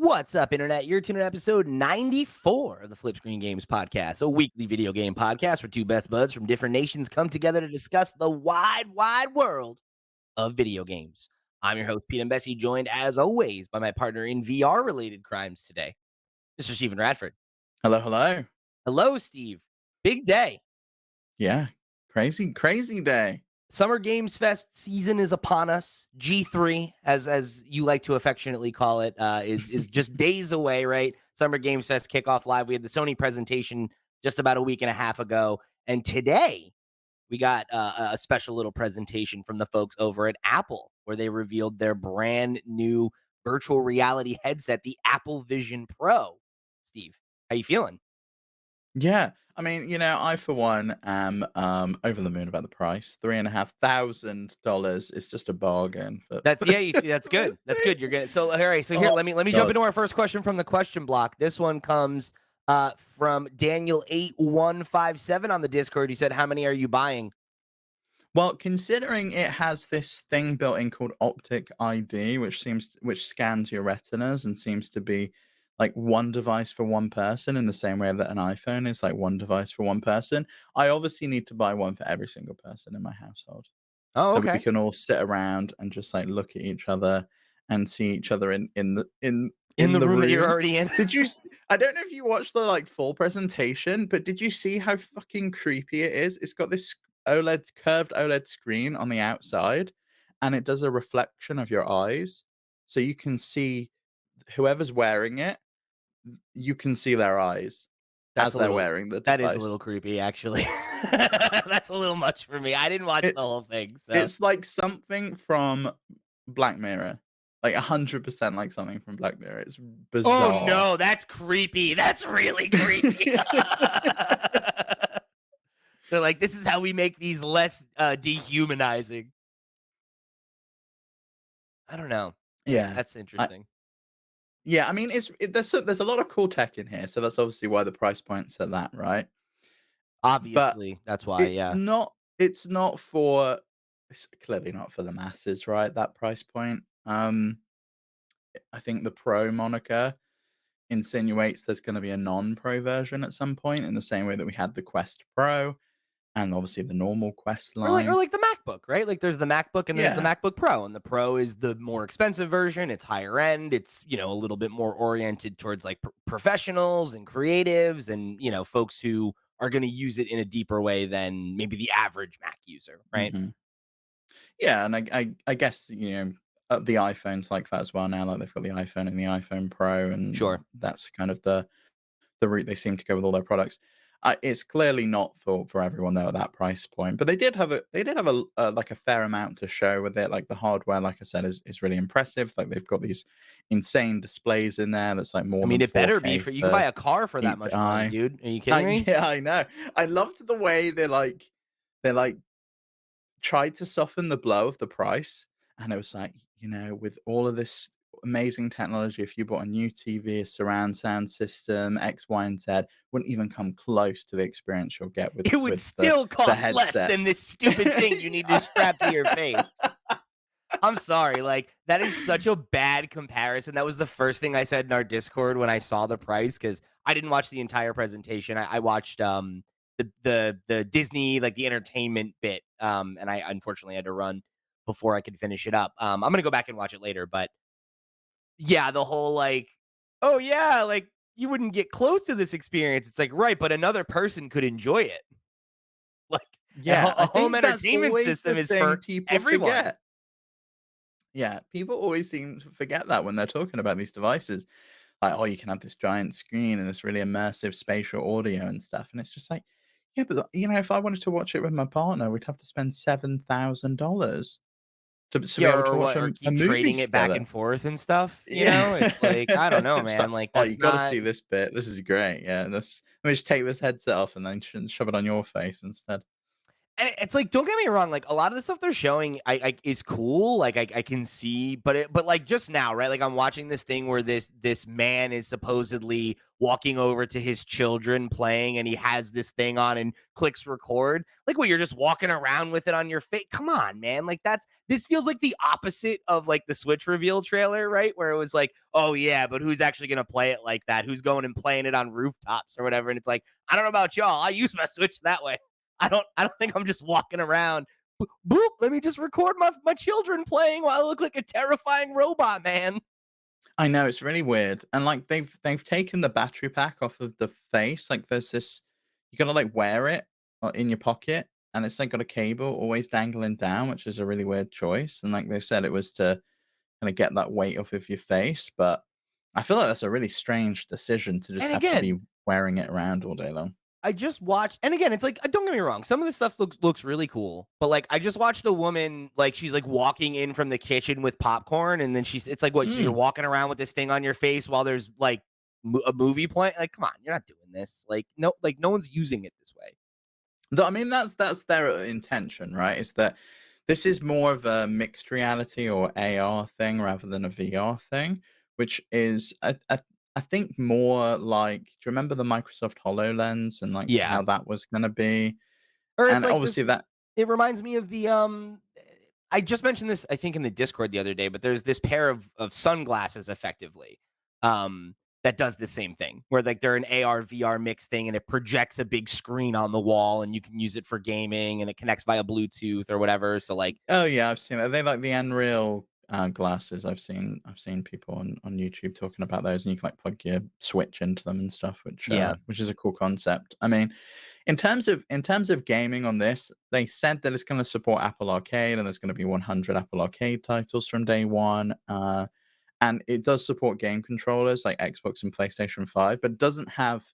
What's up, Internet? You're tuning in episode 94 of the FlipScreen Games podcast, a weekly video game podcast where two best buds from different nations come together to discuss the wide world of video games. I'm your host, Pete and Bessie, joined as always by my partner in VR related crimes today, Mr. Stephen Radford. Hello, hello. Hello, Steve. Big day. Yeah, crazy day. Summer Games Fest season is upon us. G3, as you like to affectionately call it, is just days away, right? Summer Games Fest kickoff live. We had the Sony presentation just about a week and a half ago, and today we got a special little presentation from the folks over at Apple, where they revealed their brand new virtual reality headset, the Apple Vision Pro. Steve, how you feeling? Yeah, I mean, I for one am over the moon about the price. $3,500 is just a bargain for, That's that's for good. this That's thing. good. You're good. So all right. So here, Oh let me jump God. into our first question from the question block. This one comes from Daniel8157 on the Discord. He said, "How many are you buying?" Well, considering it has this thing built in called Optic ID, which scans your retinas and seems to be like one device for one person in the same way that an iPhone is like one device for one person. I obviously need to buy one for every single person in my household. Oh, So we okay. can all sit around and just like look at each other and see each other In in the the room that you're room. already in. I don't know if you watched the like full presentation, but did you see how fucking creepy it is? It's got this curved OLED screen on the outside, and it does a reflection of your eyes. So you can see whoever's wearing it, you can see their eyes That's as a they're little. wearing the That is a little device. creepy, actually. That's a little much for me. I didn't watch the It's whole thing, so. it's like something from Black Mirror. Like 100% like something from Black Mirror. It's Oh bizarre. no, that's creepy. That's really creepy. They're like, this is how we make these less dehumanizing. I don't know. Yeah. That's I interesting. yeah, I mean, there's a lot of cool tech in here, so that's obviously why the price point's at that, right? But Obviously, that's why, yeah. it's clearly not for the masses, right? That price point. I think the Pro moniker insinuates there's going to be a non-Pro version at some point, in the same way that we had the Quest Pro and obviously the normal Quest Or line. like the MacBook, right? Like there's the MacBook and there's the Yeah. MacBook Pro, and the Pro is the more expensive version. It's higher end. It's, a little bit more oriented towards like professionals and creatives and, folks who are going to use it in a deeper way than maybe the average Mac user, right? hmm Yeah, and I guess the iPhone's like that as well now. Like they've got the iPhone and the iPhone Pro, and Sure. that's kind of the route they seem to go with all their products. It's clearly not for everyone though at that price point, but they did have a like a fair amount to show with it. Like the hardware, like I said, is really impressive. Like they've got these insane displays in there that's like I more mean, than it better be 4K for you can buy for a car for that each much money, eye. dude. Are you kidding me? Yeah, I know. I loved the way they tried to soften the blow of the price, and it was like, with all of this amazing technology, if you bought a new TV, a surround sound system, X, Y, and Z, wouldn't even come close to the experience you'll get with It would with the still the cost less headset. than this stupid thing you need to strap to your face. I'm sorry, like, that is such a bad comparison. That was the first thing I said in our Discord when I saw the price because I didn't watch the entire presentation. I watched, the Disney, like, the entertainment bit, and I unfortunately had to run before I could finish it up. I'm gonna go back and watch it later, but yeah, the whole, like, "Oh, yeah, like, you wouldn't get close to this experience." It's like, right, but another person could enjoy it. Like, Yeah, a I home think that's entertainment always system the is thing for people everyone. forget. Yeah, people always seem to forget that when they're talking about these devices. Like, oh, you can have this giant screen and this really immersive spatial audio and stuff. And it's just like, yeah, but if I wanted to watch it with my partner, we'd have to spend $7,000 to be Yeah, able to or watch what or a keep movie trading it back together. and forth and stuff, you Yeah. know? It's like, I don't know, It's like, man, like, oh, that's you got to not see this bit. This is great. Yeah, let me just take this headset off and then shove it on your face instead. And it's like, don't get me wrong, like a lot of the stuff they're showing, I is cool. Like I can see, but like just now, right? Like I'm watching this thing where this man is supposedly walking over to his children playing, and he has this thing on and clicks record. Like, what, you're just walking around with it on your face? Come on, man! Like this feels like the opposite of like the Switch reveal trailer, right? Where it was like, oh yeah, but who's actually gonna play it like that? Who's going and playing it on rooftops or whatever? And it's like, I don't know about y'all, I use my Switch that way. I don't think I'm just walking around. Boop, let me just record my children playing while I look like a terrifying robot man. I know, it's really weird, and, like, they've taken the battery pack off of the face, like, there's this you gotta, like, wear it, in your pocket, and it's, like, got a cable always dangling down, which is a really weird choice, and, like they said, it was to kinda get that weight off of your face, but I feel like that's a really strange decision to just And have to again, be wearing it around all day long. I just watched, and again, it's like, don't get me wrong, some of this stuff looks really cool, but like I just watched a woman, like she's like walking in from the kitchen with popcorn, and then it's like, what? So you're Mm. walking around with this thing on your face while there's like a movie playing? Like, come on, you're not doing this. Like no one's using it this way. Though, I mean, that's their intention, right? Is that this is more of a mixed reality or AR thing rather than a VR thing, which is I think more like, do you remember the Microsoft HoloLens and like Yeah, how that was gonna be? or it's And like this. obviously that It reminds me of the I just mentioned this, I think, in the Discord the other day, but there's this pair of sunglasses effectively, that does the same thing, where like they're an AR VR mix thing, and it projects a big screen on the wall, and you can use it for gaming, and it connects via Bluetooth or whatever. So like, oh yeah, I've seen that. They like the Unreal glasses. I've seen people on YouTube talking about those, and you can like plug your Switch into them and stuff, yeah, which is a cool concept. I mean, in terms of gaming on this, they said that it's going to support Apple Arcade and there's going to be 100 Apple Arcade titles from day one. And it does support game controllers like Xbox and PlayStation 5, but it doesn't have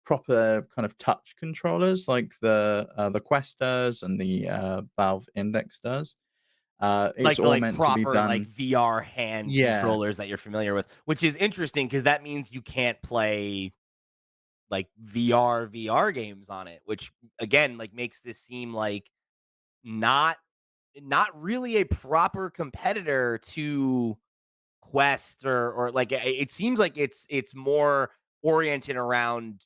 proper kind of touch controllers like the Quest does and the Valve Index does. It's like the all like meant to be proper like done. VR hand Yeah, controllers that you're familiar with, which is interesting because that means you can't play like VR games on it, which again like makes this seem like not not really a proper competitor to Quest or like it seems like it's more oriented around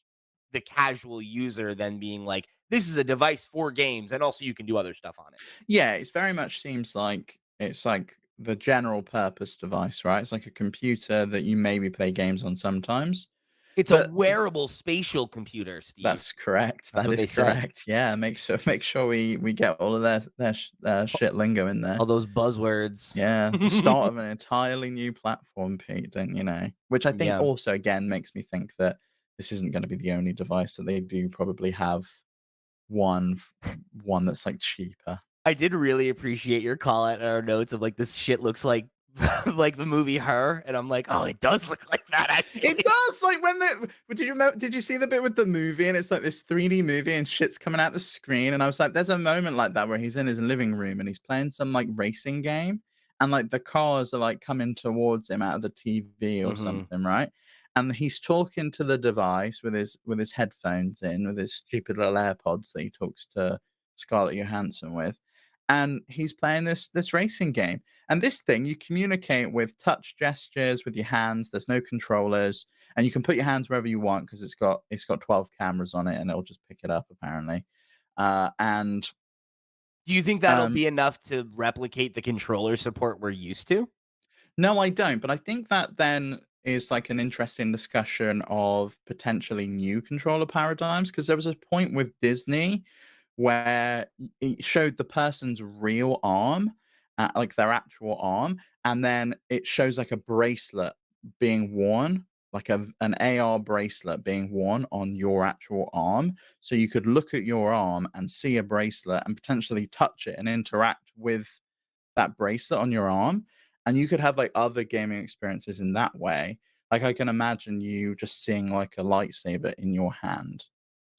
the casual user than being like, this is a device for games and also you can do other stuff on it. yeah. It's very much seems like it's like the general purpose device, right? It's like a computer that you maybe play games on sometimes. It's a But wearable spatial computer, Steve. that's correct. That's That what is they said. correct. Yeah, make sure we get all of their shit lingo in there. All those buzzwords. Yeah, the start of an entirely new platform, Pete, don't you know? Which I think Yeah. also again makes me think that this isn't gonna be the only device that they do probably have one f one that's, like, cheaper. I did really appreciate your call out in our notes of like, this shit looks like like the movie Her, and I'm like, oh, it does look like that It actually. does, like, when the did you see the bit with the movie, and it's, like, this 3D movie, and shit's coming out the screen, and I was like, there's a moment like that where he's in his living room, and he's playing some, like, racing game, and, like, the cars are, like, coming towards him out of the TV or Hmm. something, right? And he's talking to the device with his headphones in, with his stupid little AirPods that he talks to Scarlett Johansson with, and he's playing this racing game. And this thing, you communicate with touch gestures with your hands. There's no controllers, and you can put your hands wherever you want because it's got 12 cameras on it, and it'll just pick it up apparently. And Do you think that'll um, be enough to replicate the controller support we're used to? No, I don't. But I think that then is like an interesting discussion of potentially new controller paradigms because there was a point with Disney where it showed the person's real arm, like their actual arm, and then it shows like a bracelet being worn, like an AR bracelet being worn on your actual arm. So you could look at your arm and see a bracelet and potentially touch it and interact with that bracelet on your arm, and you could have, like, other gaming experiences in that way. Like, I can imagine you just seeing, like, a lightsaber in your hand,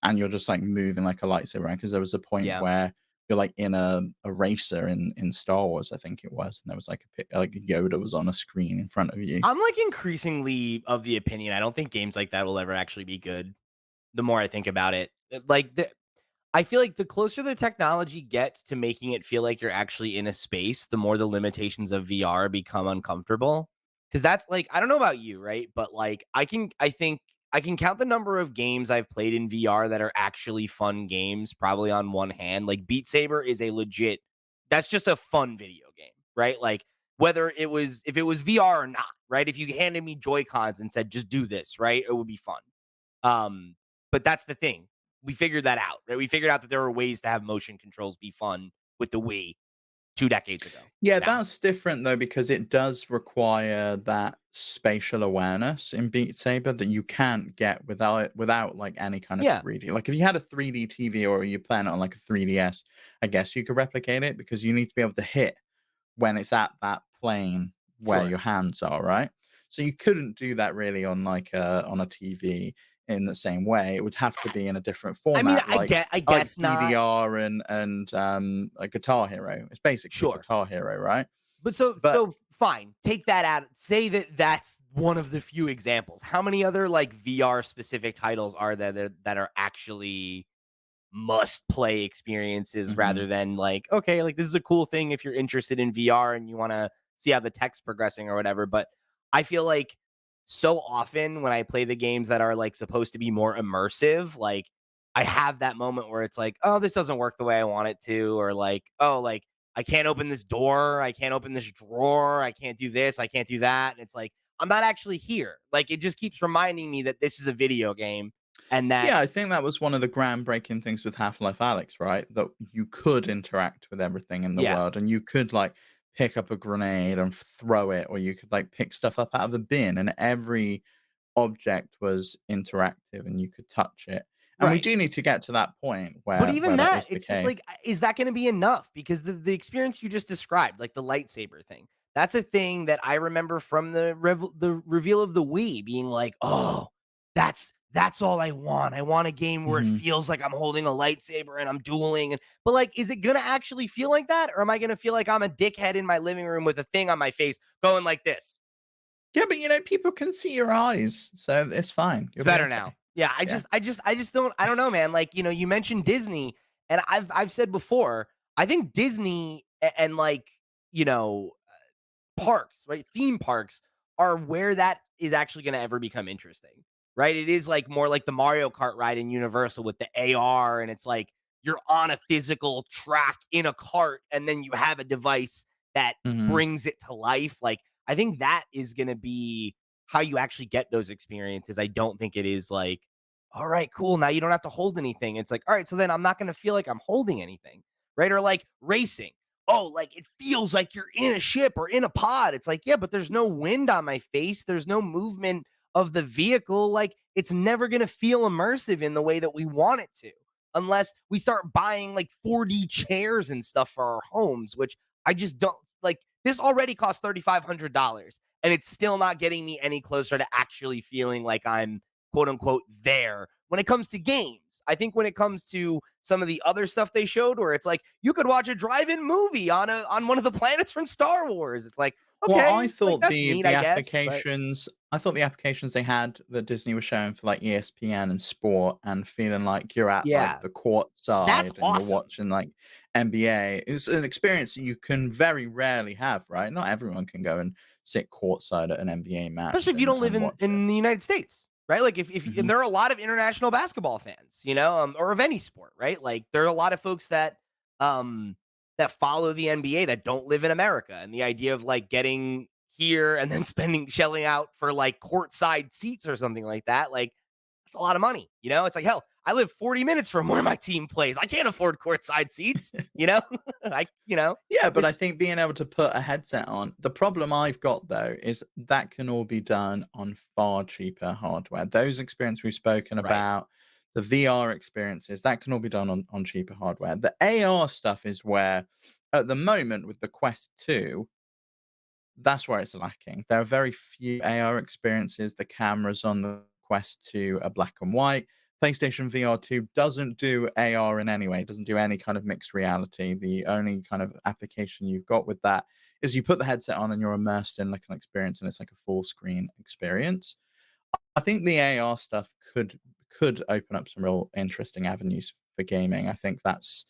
and you're just, like, moving like a lightsaber around. Because there was a point Yeah. where you're, like, in a racer in Star Wars, I think it was, and there was, like, Yoda was on a screen in front of you. I'm like increasingly of the opinion I don't think games like that will ever actually be good. The more I think about it, like I feel like the closer the technology gets to making it feel like you're actually in a space, the more the limitations of VR become uncomfortable. Because that's like, I don't know about you, right? But like, I think I can count the number of games I've played in VR that are actually fun games, probably on one hand. Like, Beat Saber is a legit, that's just a fun video game, right? Like, whether it was, if it was VR or not, right? If you handed me Joy Cons and said, just do this, right? It would be fun. Um, but that's the thing. We figured that out, right? We figured out that there were ways to have motion controls be fun with the Wii 2 decades ago Yeah, now. that's different though because it does require that spatial awareness in Beat Saber that you can't get without like any kind of Yeah, 3D. Like if you had a 3D TV or you plan it on like a 3DS, I guess you could replicate it because you need to be able to hit when it's at that plane where sure. your hands are, right? So you couldn't do that really on like a TV in the same way. It would have to be in a different I mean, format, I like guess not. DDR and a Guitar Hero. It's basically Sure. Guitar Hero, right? But so But fine, take that out. Say that that's one of the few examples. How many other like VR specific titles are there that are actually must play experiences mhm. rather than like, okay, like this is a cool thing if you're interested in VR and you want to see how the tech's progressing or whatever. But I feel like so often when I play the games that are like supposed to be more immersive, like I have that moment where it's like, oh, this doesn't work the way I want it to, or like, oh, like I can't open this door, I can't open this drawer, I can't do this, I can't do that. And it's like, I'm not actually here. Like it just keeps reminding me that this is a video game and that, Yeah, I think that was one of the groundbreaking things with Half-Life Alyx, right? That you could interact with everything in the yeah, world, and you could, like, pick up a grenade and throw it, or you could, like, pick stuff up out of the bin, and every object was interactive and you could touch it. And we right. do need to get to that point But where even that that, is the it's just case. like, is that gonna be enough? Because the experience you just described, like the lightsaber thing, that's a thing that I remember from the reveal of the Wii being like, "Oh, that's all I want. I want a game where it Mhm. feels like I'm holding a lightsaber and I'm dueling." And but like, is it gonna actually feel like that? Or am I gonna feel like I'm a dickhead in my living room with a thing on my face going like this? Yeah, but, people can see your eyes, so it's fine. It's You'll be better now. okay. Yeah, Yeah. I just don't I don't know, man. Like, you mentioned Disney, and I've said before, I think Disney and like, you know, parks, right? Theme parks are where that is actually going to ever become interesting, right? It is like more like the Mario Kart ride in Universal with the AR, and it's like you're on a physical track in a cart, and then you have a device that Mhm. brings it to life. Like, I think that is going to be how you actually get those experiences. I don't think it is like, all right, cool. Now you don't have to hold anything. It's like, all right, so then I'm not going to feel like I'm holding anything, right? Or like racing, oh, like it feels like you're in a ship or in a pod. It's like, yeah, but there's no wind on my face. There's no movement of the vehicle. Like it's never going to feel immersive in the way that we want it to, unless we start buying like 4D chairs and stuff for our homes, which I just don't like. This already costs $3,500 and it's still not getting me any closer to actually feeling like I'm quote unquote there when it comes to games. I think when it comes to some of the other stuff they showed where it's like you could watch a drive-in movie on one of the planets from Star Wars. It's like, Well, okay, like that's neat, I guess. But I thought the applications they had that Disney was showing for, like, ESPN and sport and feeling like you're at, like, yeah, the court that's side and you're awesome. watching, like, NBA. It's an experience that you can very rarely have, right? Not everyone can go and sit courtside at an NBA match Especially if you don't live and watch it. in the United States, right? Like if and Mhm, there are a lot of international basketball fans, or of any sport, right? Like there are a lot of folks um that follow the NBA that don't live in America, and the idea of like getting here and then spending shelling out for like courtside seats or something like that, like that's a lot of money. It's like hell. I live 40 minutes from where my team plays. I can't afford courtside seats. I Yeah, but I this think being able to put a headset on, the problem I've got though is that can all be done on far cheaper hardware. Those experiences we've spoken right. about, the VR experiences, that can all be done on cheaper hardware. The AR stuff is where, at the moment, with the Quest 2, that's where it's lacking. There are very few AR experiences. The cameras on the Quest 2 are black and white. PlayStation VR 2 doesn't do AR in any way, doesn't do any kind of mixed reality. The only kind of application you've got with that is you put the headset on and you're immersed in like an experience and it's like a full screen experience. I think the AR stuff could open up some real interesting avenues for gaming. I think that's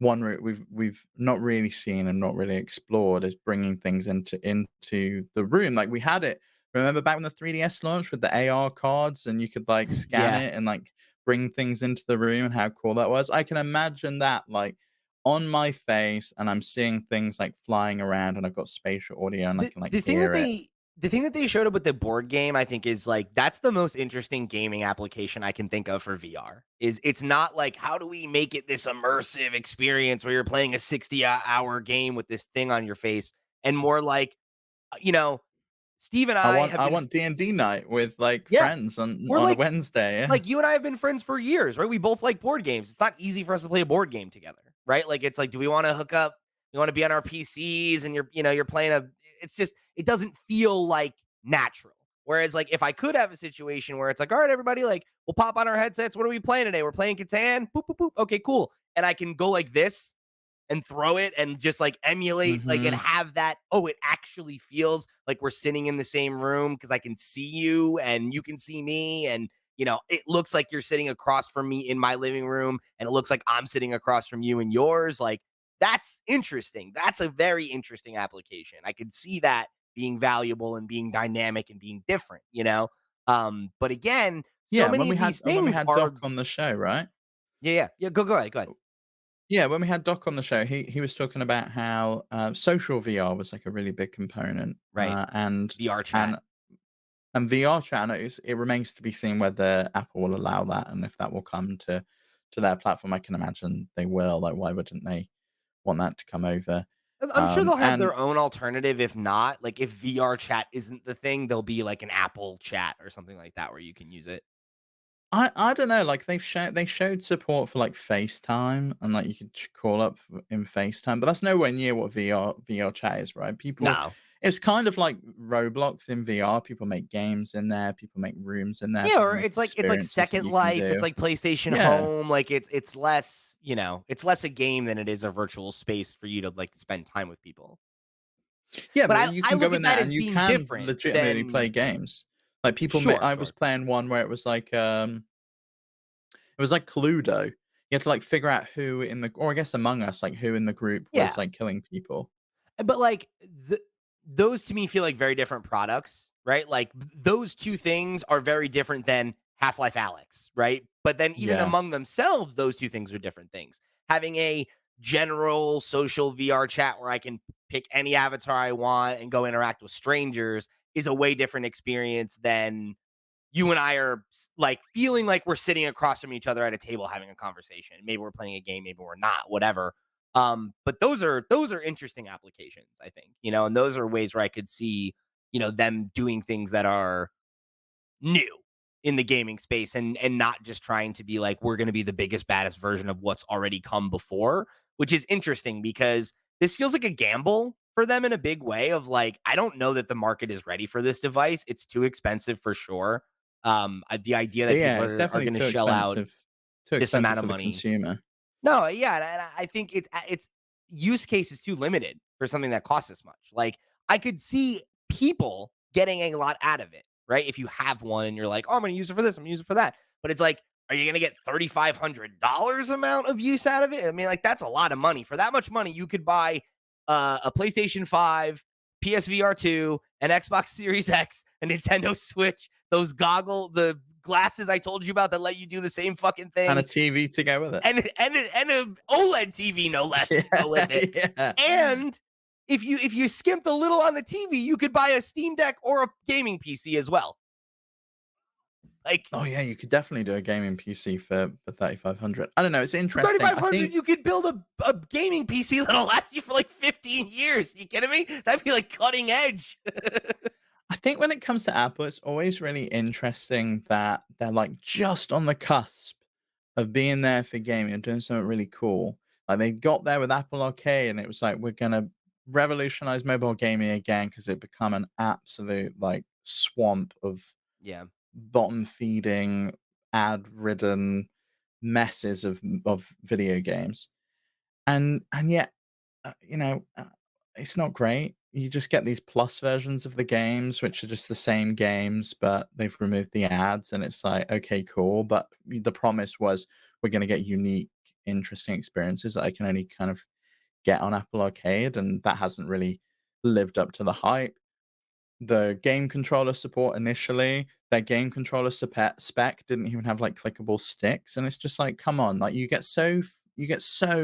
one route we've not really seen and not really explored is bringing things into the room. Like we had it. Remember back when the 3DS launched with the AR cards and you could like scan Yeah. it and like bring things into the room and how cool that was. I can imagine that like on my face and I'm seeing things like flying around and I've got spatial audio and I The can like the thing that hear it. they showed up with the board game, I think, is like that's the most interesting gaming application I can think of for VR. Is it's not like how do we make it this immersive experience where you're playing a 60-hour game with this thing on your face, and more like, you know, Steve and I I want have I been want D&D night with like yeah, friends we're on a Wednesday. Yeah. like, you and I have been friends for years, right? We both like board games. It's not easy for us to play a board game together, right? Like, it's like, do we want to hook up? We want to be on our PCs and you're playing a, it's just, it doesn't feel like natural. Whereas, like, if I could have a situation where it's like, all right, everybody, like, we'll pop on our headsets. What are we playing today? We're playing Catan. Boop, boop, boop. Okay, cool. And I can go like this and throw it and just like emulate like and Mhm. have that it actually feels like we're sitting in the same room because I can see you and you can see me and it looks like you're sitting across from me in my living room and it looks like I'm sitting across from you in yours. Like, that's interesting. That's a very interesting application. I could see that being valuable and being dynamic and being different. But again, so Yeah, many of these when we things had are Doc on the show, right? yeah, go ahead, go ahead. Yeah, when we had Doc on the show, he was talking about how, social VR was, like, a really big component, Right. VR chat. and VR chat, it remains to be seen whether Apple will allow that and if that will come to their platform. I can imagine they will, like, why wouldn't they want that to come over? I'm sure they'll have And their own alternative if not. Like, if VR chat isn't the thing, there'll be, like, an Apple chat or something like that where you can use it. I don't know, like, they showed support for, like, FaceTime and, like, you could call up in FaceTime, but that's nowhere near what VR chat is, right? People No. it's kind of like Roblox in VR, people make games in there, people make rooms in there, Yeah, people or make it's like experiences that Second you can Life, it's do. like PlayStation Yeah. Home, like, it's less, it's less a game than it is a virtual space for you to, like, spend time with people. Yeah, But but I you I can go look in at there that and as you being can different legitimately play than games. Like, sure, I was sure. playing one where it was like Cluedo. You had to, like, figure out who in the or I guess Among Us, like, who in the group was, Yeah. like, killing people. But, like, those to me feel like very different products, right? Like, those 2 things are very different than Half-Life Alyx, right? But then even Yeah. among themselves, those 2 things are different things. Having a general social VR chat where I can pick any avatar I want and go interact with strangers is a way different experience than you and I are like feeling like we're sitting across from each other at a table having a conversation. Maybe we're playing a game, maybe we're not, whatever. But those are interesting applications, I think, and those are ways where I could see, them doing things that are new in the gaming space and not just trying to be like we're going to be the biggest baddest version of what's already come before, which is interesting because this feels like a gamble for them in a big way of like I don't know that the market is ready for this device. It's too expensive for sure. The idea that Yeah, people it's are definitely going to shell out too this expensive amount of for the money. consumer. No, yeah, and I think it's use case is too limited for something that costs this much. Like, I could see people getting a lot out of it, right? If you have one and you're like, "Oh, I'm gonna use it for this, I'm gonna use it for that." But it's like, are you gonna get $3,500 amount of use out of it? I mean, like, that's a lot of money. For that much money, you could buy a PlayStation 5, PSVR 2, an Xbox Series X, a Nintendo Switch, the glasses I told you about that let you do the same fucking And a thing TV to go with it. and a OLED TV no less to go with it. Yeah, yeah. And if you skimped a little on the TV, you could buy a Steam Deck or a gaming PC as well. Like Oh, yeah, you could definitely do a gaming PC for 3,500. I don't know, it's for interesting. I 3,500, think you could build a gaming PC that'll last you for like 15 years. You kidding me? That'd be like cutting edge. I think when it comes to Apple, it's always really interesting that they're, like, just on the cusp of being there for gaming and doing something really cool. Like, they got there with Apple Arcade, and it was like, "We're gonna revolutionize mobile gaming again because it become an absolute, like, swamp of Yeah. bottom-feeding, ad-ridden messes of video games." And yet, it's not great. You just get these plus versions of the games, which are just the same games, but they've removed the ads, and it's like, okay, cool. But the promise was we're going to get unique interesting experiences that I can only kind of get on Apple Arcade, and that hasn't really lived up to the hype. The game controller support initially, their game controller spec didn't even have, like, clickable sticks, and it's just like, come on, like, you get so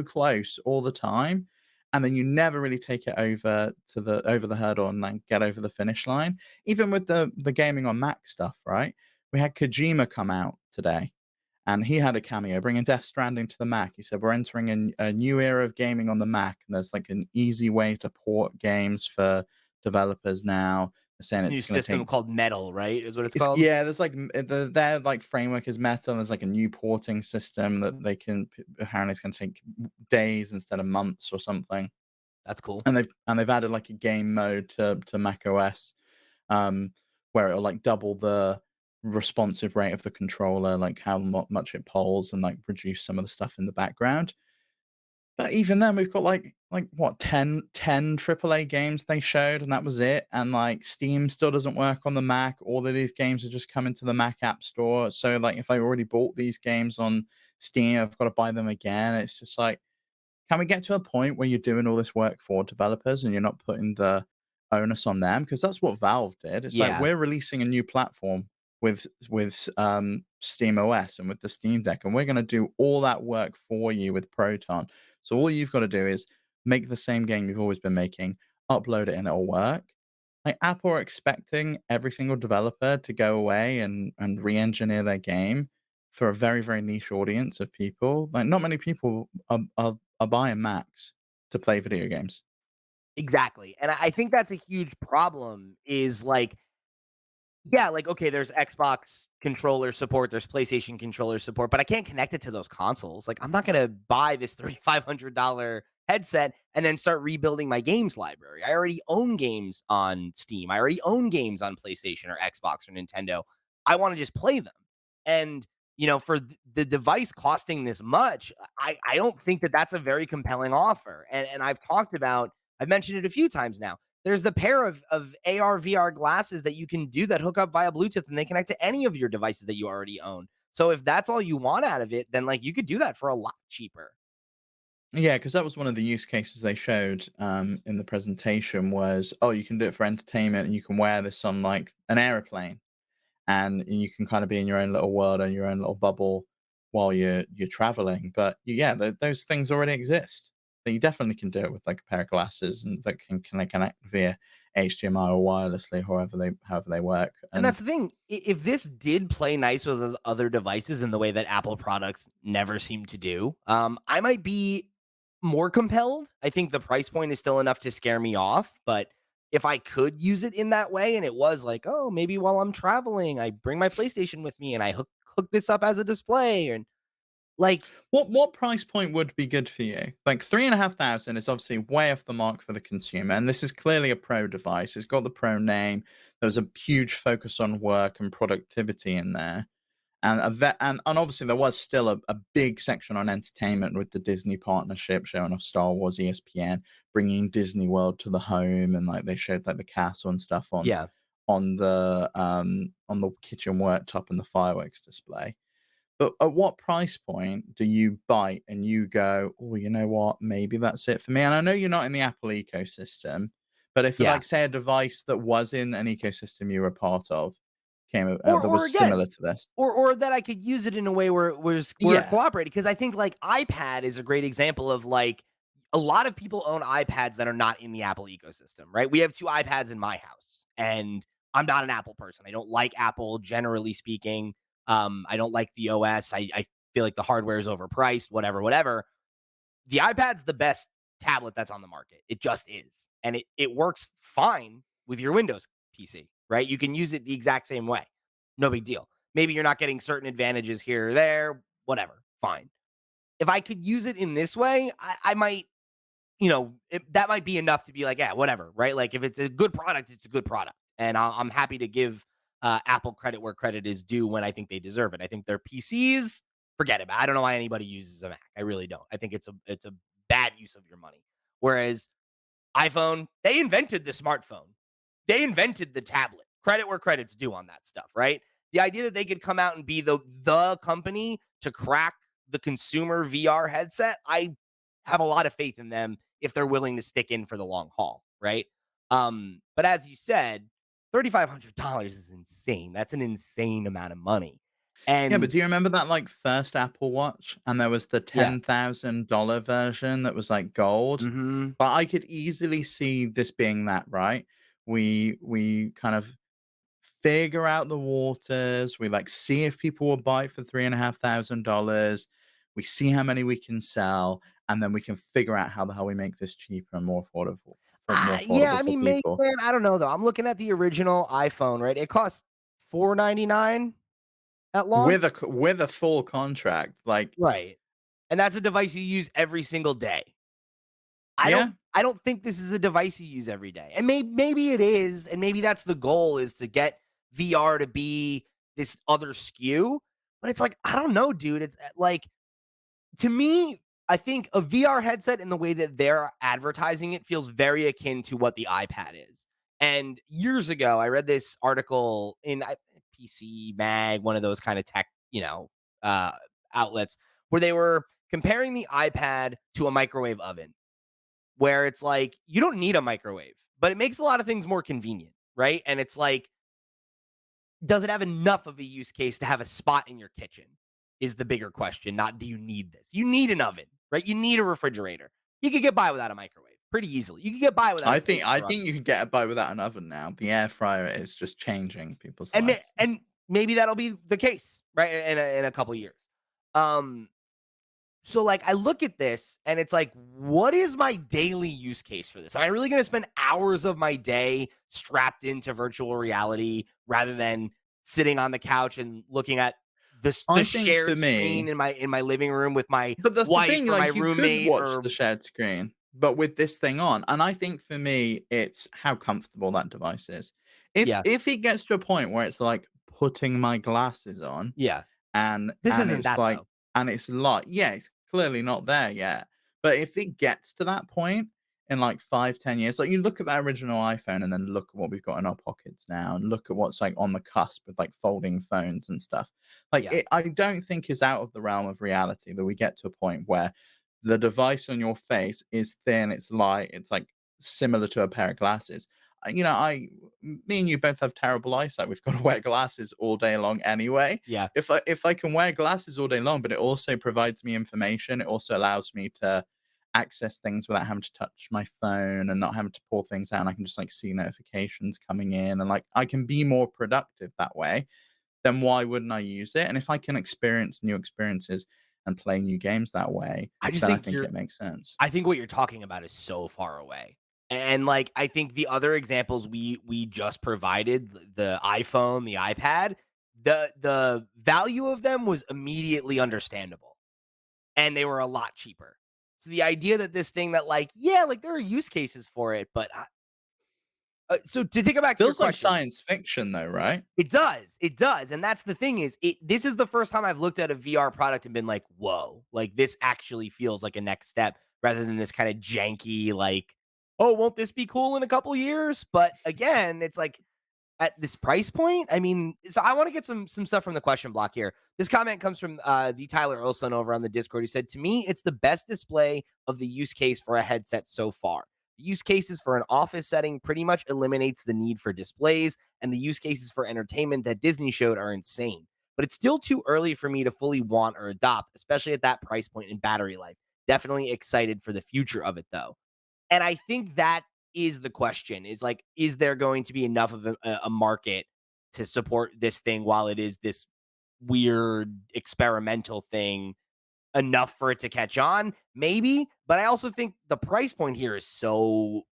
close all the time, and then you never really take it over the hurdle and, like, get over the finish line. Even with the gaming on Mac stuff, right? We had Kojima come out today, and he had a cameo bringing Death Stranding to the Mac. He said, "We're entering a new era of gaming on the Mac, and there's, like, an easy way to port games for developers now." They're saying This new it's gonna system take called Metal, right? Is what it's it's called? yeah, there's, like, their, like, framework is Meta, and there's, like, a new porting system that they can apparently it's gonna take days instead of months or something. That's cool. And they've added, like, a game mode to macOS, um, where it'll, like, double the responsive rate of the controller, like, how much it polls and, like, reduce some of the stuff in the background. But even then, we've got, like, what, 10 AAA games they showed, and that was it, and, like, Steam still doesn't work on the Mac. All of these games are just coming to the Mac App Store, so, like, if I already bought these games on Steam, I've gotta buy them again. It's just like, can we get to a point where you're doing all this work for developers and you're not putting the onus on them? Because that's what Valve did. It's like Yeah. we're releasing a new platform with SteamOS and with the Steam Deck, and we're going to do all that work for you with Proton. So all you've got to do is make the same game you've always been making, upload it, and it'll work. Like Apple are expecting every single developer to go away and re-engineer their game for a very, very niche audience of people. Like not many people are buying Macs to play video games. Exactly. And I think that's a huge problem is like, yeah, like, okay, there's Xbox controller support, there's PlayStation controller support, but I can't connect it to those consoles. Like, I'm not gonna buy this $3,500 headset and then start rebuilding my games library. I already own games on Steam. I already own games on PlayStation or Xbox or Nintendo. I want to just play them. And, for the device costing this much, I don't think that that's a very compelling offer. And I've mentioned it a few times now. There's a pair of AR VR glasses that you can do that hook up via Bluetooth and they connect to any of your devices that you already own. So if that's all you want out of it, then like you could do that for a lot cheaper. Yeah, because that was one of the use cases they showed in the presentation was, oh, you can do it for entertainment and you can wear this on like an airplane and you can kind of be in your own little world and your own little bubble while you're traveling. But yeah, those things already exist. So you definitely can do it with like a pair of glasses and that can connect via HDMI or wirelessly, however they work. And And that's the thing. If this did play nice with other devices in the way that Apple products never seem to do, I might be more compelled. I think the price point is still enough to scare me off. But if I could use it in that way, and it was like, oh, maybe while I'm traveling, I bring my PlayStation with me and I hook this up as a display, and like, what price point would be good for you? Like 3,500 is obviously way off the mark for the consumer, and this is clearly a pro device. It's got the pro name. There's a huge focus on work and productivity in there. And obviously there was still a big section on entertainment with the Disney partnership showing off Star Wars, ESPN, bringing Disney World to the home, and like they showed like the castle and stuff yeah, on the kitchen worktop and the fireworks display. But at what price point do you bite and you go, "Oh, you know what? Maybe that's it for me." And I know you're not in the Apple ecosystem, but if yeah. like say a device that was in an ecosystem you were a part of that Or was again, similar to this. or that I could use it in a way where it Yeah. cooperated, because I think, like, iPad is a great example of, like, a lot of people own iPads that are not in the Apple ecosystem, right? We have 2 iPads in my house, and I'm not an Apple person. I don't like Apple, generally speaking. I don't like the OS. I feel like the hardware is overpriced, whatever, whatever. The iPad's the best tablet that's on the market. It just is. And it works fine with your Windows PC, right? You can use it the exact same way. No big deal. Maybe you're not getting certain advantages here or there, whatever. Fine. If I could use it in this way, I might, that might be enough to be like, yeah, whatever, right? Like if it's a good product, it's a good product. And I'm happy to give Apple credit where credit is due when I think they deserve it. I think their PCs, forget it. I don't know why anybody uses a Mac. I really don't. I think it's a bad use of your money. Whereas iPhone, they invented the smartphone. They invented the tablet. Credit where credit's due on that stuff, right? The idea that they could come out and be the company to crack the consumer VR headset, I have a lot of faith in them if they're willing to stick in for the long haul, right? But as you said, $3,500 is insane. That's an insane amount of money. Yeah, but And do you remember that, like, first Apple Watch? And there was the yeah. $10,000 version that was, like, gold? Mhm. But I could easily see this being that, right? We kind of figure out the waters, we, like, see if people will buy it for $3,500, we see how many we can sell, and then we can figure out how the hell we make this cheaper and more Yeah, affordable I for mean, maybe, people. man, I don't know though. I'm looking at the original iPhone, right? It costs 499 at launch. With a full contract, like, Right. And that's a device you use every single day. I yeah, don't I don't think this is a device you use every day. And maybe it is, and maybe that's the goal is to get VR to be this other SKU, but it's like, I don't know, dude. It's like to me, I think a VR headset in the way that they're advertising it feels very akin to what the iPad is. And years ago, I read this article in PC Mag, one of those kind of tech, uh, outlets, where they were comparing the iPad to a microwave oven, where it's like you don't need a microwave, but it makes a lot of things more convenient, right? And it's like does it have enough of a use case to have a spot in your kitchen? Is the bigger question, not do you need this? You need an oven, right? You need a refrigerator. You could get by without a microwave pretty easily. You could get by without a I toaster oven. think you can get by without an oven now. The air fryer is just changing people's And lives. maybe that'll be the case, right? In a couple years. Um So, like, I look at this and it's like, what is my daily use case for this? Am I really going to spend hours of my day strapped into virtual reality rather than sitting on the couch and looking at the I think for shared screen me, in my living room with my but that's the wife thing, or my like, you could roommate watch or the shared screen, but with this thing on, and I think for me, it's how comfortable that device is. yeah, If it gets to a point where it's like putting my glasses on yeah. and This and isn't it's that like though. and it's like yeah, it's clearly not there yet. But if it gets to that point in like 5, 10 years, like you look at that original iPhone and then look at what we've got in our pockets now and look at what's like on the cusp with like folding phones and stuff. Like Yeah, it I don't think is out of the realm of reality that we get to a point where the device on your face is thin, it's light, it's like similar to a pair of glasses. Me and you both have terrible eyesight. We've got to wear glasses all day long anyway. yeah, If I can wear glasses all day long, but it also provides me information, it also allows me to access things without having to touch my phone and not having to pull things out. And I can just like see notifications coming in and like I can be more productive that way. Then why wouldn't I use it? And if I can experience new experiences and play new games that way, I just then I think think you're it makes sense. I think what you're talking about is so far away. And like I think the other examples we just provided, the iPhone, the iPad, the value of them was immediately understandable and they were a lot cheaper. So the idea that this thing that like, yeah, like there are use cases for it, but so to take it back to your Feels like question, science fiction though, right? it does. It does. And that's the thing is this is the first time I've looked at a VR product and been like, "Whoa, like this actually feels like a next step rather than this kind of janky like, oh, won't this be cool in a couple years?" But again, it's like at this price point, I mean, so I want to get some stuff from the question block here. This comment comes from the Tyler Olson over on the Discord who said, "To me, it's the best display of the use case for a headset so far. The use cases for an office setting pretty much eliminates the need for displays, and the use cases for entertainment that Disney showed are insane. But it's still too early for me to fully want or adopt, especially at that price point in battery life. Definitely excited for the future of it though." And I think that is the question is like, is there going to be enough of a market to support this thing while it is this weird experimental thing enough for it to catch on? Maybe, but I also think the price point here is so